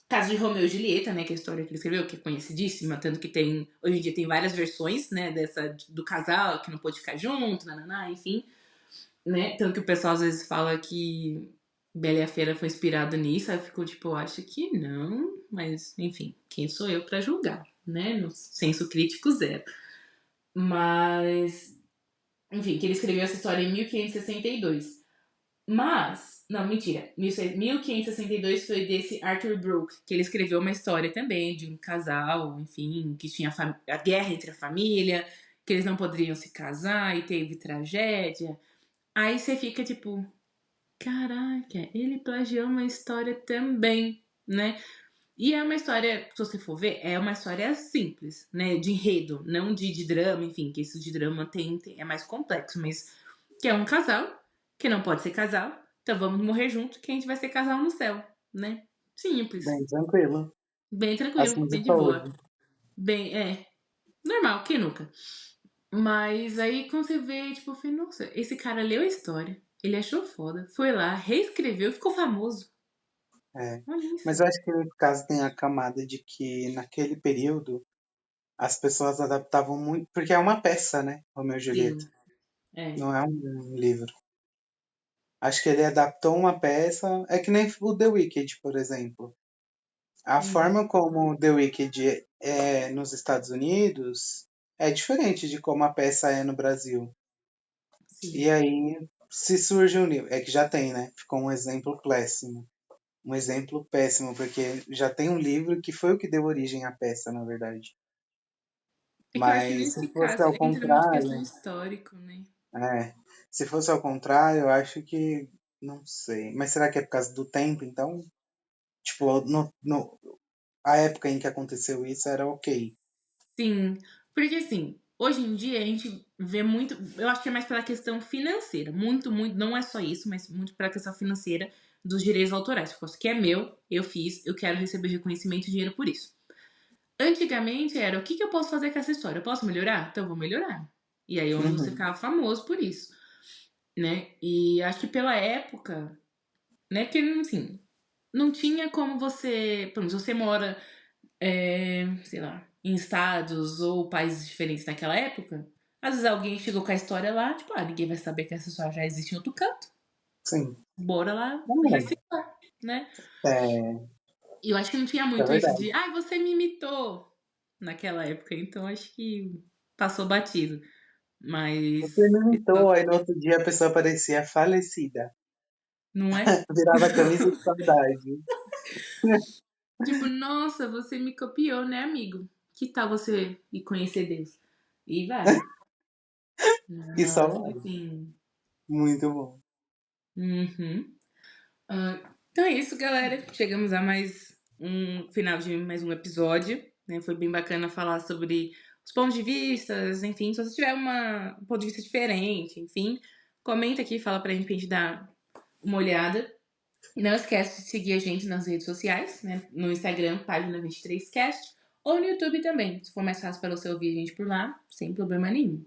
Speaker 2: caso de Romeu e Julieta, né, que é a história que ele escreveu, que é conhecidíssima, tanto que tem, hoje em dia tem várias versões, né, dessa, do casal que não pôde ficar junto, nananá, enfim, né, tanto que o pessoal às vezes fala que Bela e a Fera foi inspirado nisso, aí ficou tipo, eu acho que não, mas, enfim, quem sou eu pra julgar, né, no senso crítico zero. Mas, enfim, que ele escreveu essa história em 1562. Mas, não, mentira. 1562 foi desse Arthur Brooke, que ele escreveu uma história também de um casal, enfim, que tinha a guerra entre a família, que eles não poderiam se casar e teve tragédia. Aí você fica tipo, caraca, ele plagiou uma história também, né? E é uma história, se você for ver, é uma história simples, né? De enredo, não de drama, enfim, que isso de drama é mais complexo, mas que é um casal que não pode ser casal, então vamos morrer junto, que a gente vai ser casal no céu, né? Simples,
Speaker 1: Bem tranquilo.
Speaker 2: bem tranquilo,
Speaker 1: Assim de
Speaker 2: bem de boa.
Speaker 1: saúde.
Speaker 2: Bem, normal, quem nunca? Mas aí quando você vê, tipo, eu falei, nossa, esse cara leu a história, ele achou foda, foi lá, reescreveu, ficou famoso.
Speaker 1: É.
Speaker 2: Olha
Speaker 1: Mas
Speaker 2: isso.
Speaker 1: eu acho que nesse caso tem a camada de que naquele período as pessoas adaptavam muito, porque é uma peça, né? Romeu e Julieta,
Speaker 2: Sim, é.
Speaker 1: não é um livro. Acho que ele adaptou uma peça, é que nem o The Wicked, por exemplo. A
Speaker 2: Uhum,
Speaker 1: forma como The Wicked é nos Estados Unidos é diferente de como a peça é no Brasil. E
Speaker 2: sim.
Speaker 1: aí, se surge um livro, é que já tem, né? Ficou um exemplo péssimo. Um exemplo péssimo, porque já tem um livro que foi o que deu origem à peça, na verdade.
Speaker 2: É que eu acho que
Speaker 1: Mas
Speaker 2: nesse
Speaker 1: se fosse
Speaker 2: caso
Speaker 1: ao
Speaker 2: entra muito questão
Speaker 1: contrário,
Speaker 2: histórica, né?
Speaker 1: é, se fosse ao contrário, eu acho que, não sei. Mas será que é por causa do tempo, então? Tipo, a época em que aconteceu isso era ok.
Speaker 2: Sim, porque assim, hoje em dia a gente vê muito, eu acho que é mais pela questão financeira, muito, muito, não é só isso, mas muito pela questão financeira dos direitos autorais. Tipo, isso aqui é meu, eu fiz, eu quero receber reconhecimento e dinheiro por isso. Antigamente era, o que que eu posso fazer com essa história? Eu posso melhorar? Então eu vou melhorar. E aí é onde você
Speaker 1: Uhum,
Speaker 2: ficava famoso por isso, né? E acho que pela época, né? Porque, assim, não tinha como você. Por exemplo, se você mora, sei lá, em estados ou países diferentes naquela época, às vezes alguém chegou com a história lá, tipo, ninguém vai saber que essa história já existe em outro canto.
Speaker 1: sim.
Speaker 2: Bora lá reciclar, né?
Speaker 1: É,
Speaker 2: E eu acho que não tinha
Speaker 1: é
Speaker 2: muito isso
Speaker 1: verdade.
Speaker 2: de, você me imitou naquela época, então acho que passou batido.
Speaker 1: Você
Speaker 2: Mas,
Speaker 1: me imitou, aí no outro dia a pessoa parecia falecida.
Speaker 2: não é?
Speaker 1: Virava camisa de saudade.
Speaker 2: Tipo, nossa, você me copiou, né, amigo? Que tal você ir conhecer Deus? E vai.
Speaker 1: E só
Speaker 2: Mas,
Speaker 1: vai.
Speaker 2: enfim.
Speaker 1: Muito bom.
Speaker 2: Uhum. Então é isso, galera. Chegamos a mais um final de mais um episódio. Né? Foi bem bacana falar sobre os pontos de vista, enfim. Se você tiver um ponto de vista diferente, enfim, comenta aqui, fala pra gente dar uma olhada. Não esquece de seguir a gente nas redes sociais, né? No Instagram, página 23cast, ou no YouTube também. Se for mais fácil para você ouvir a gente por lá, sem problema nenhum.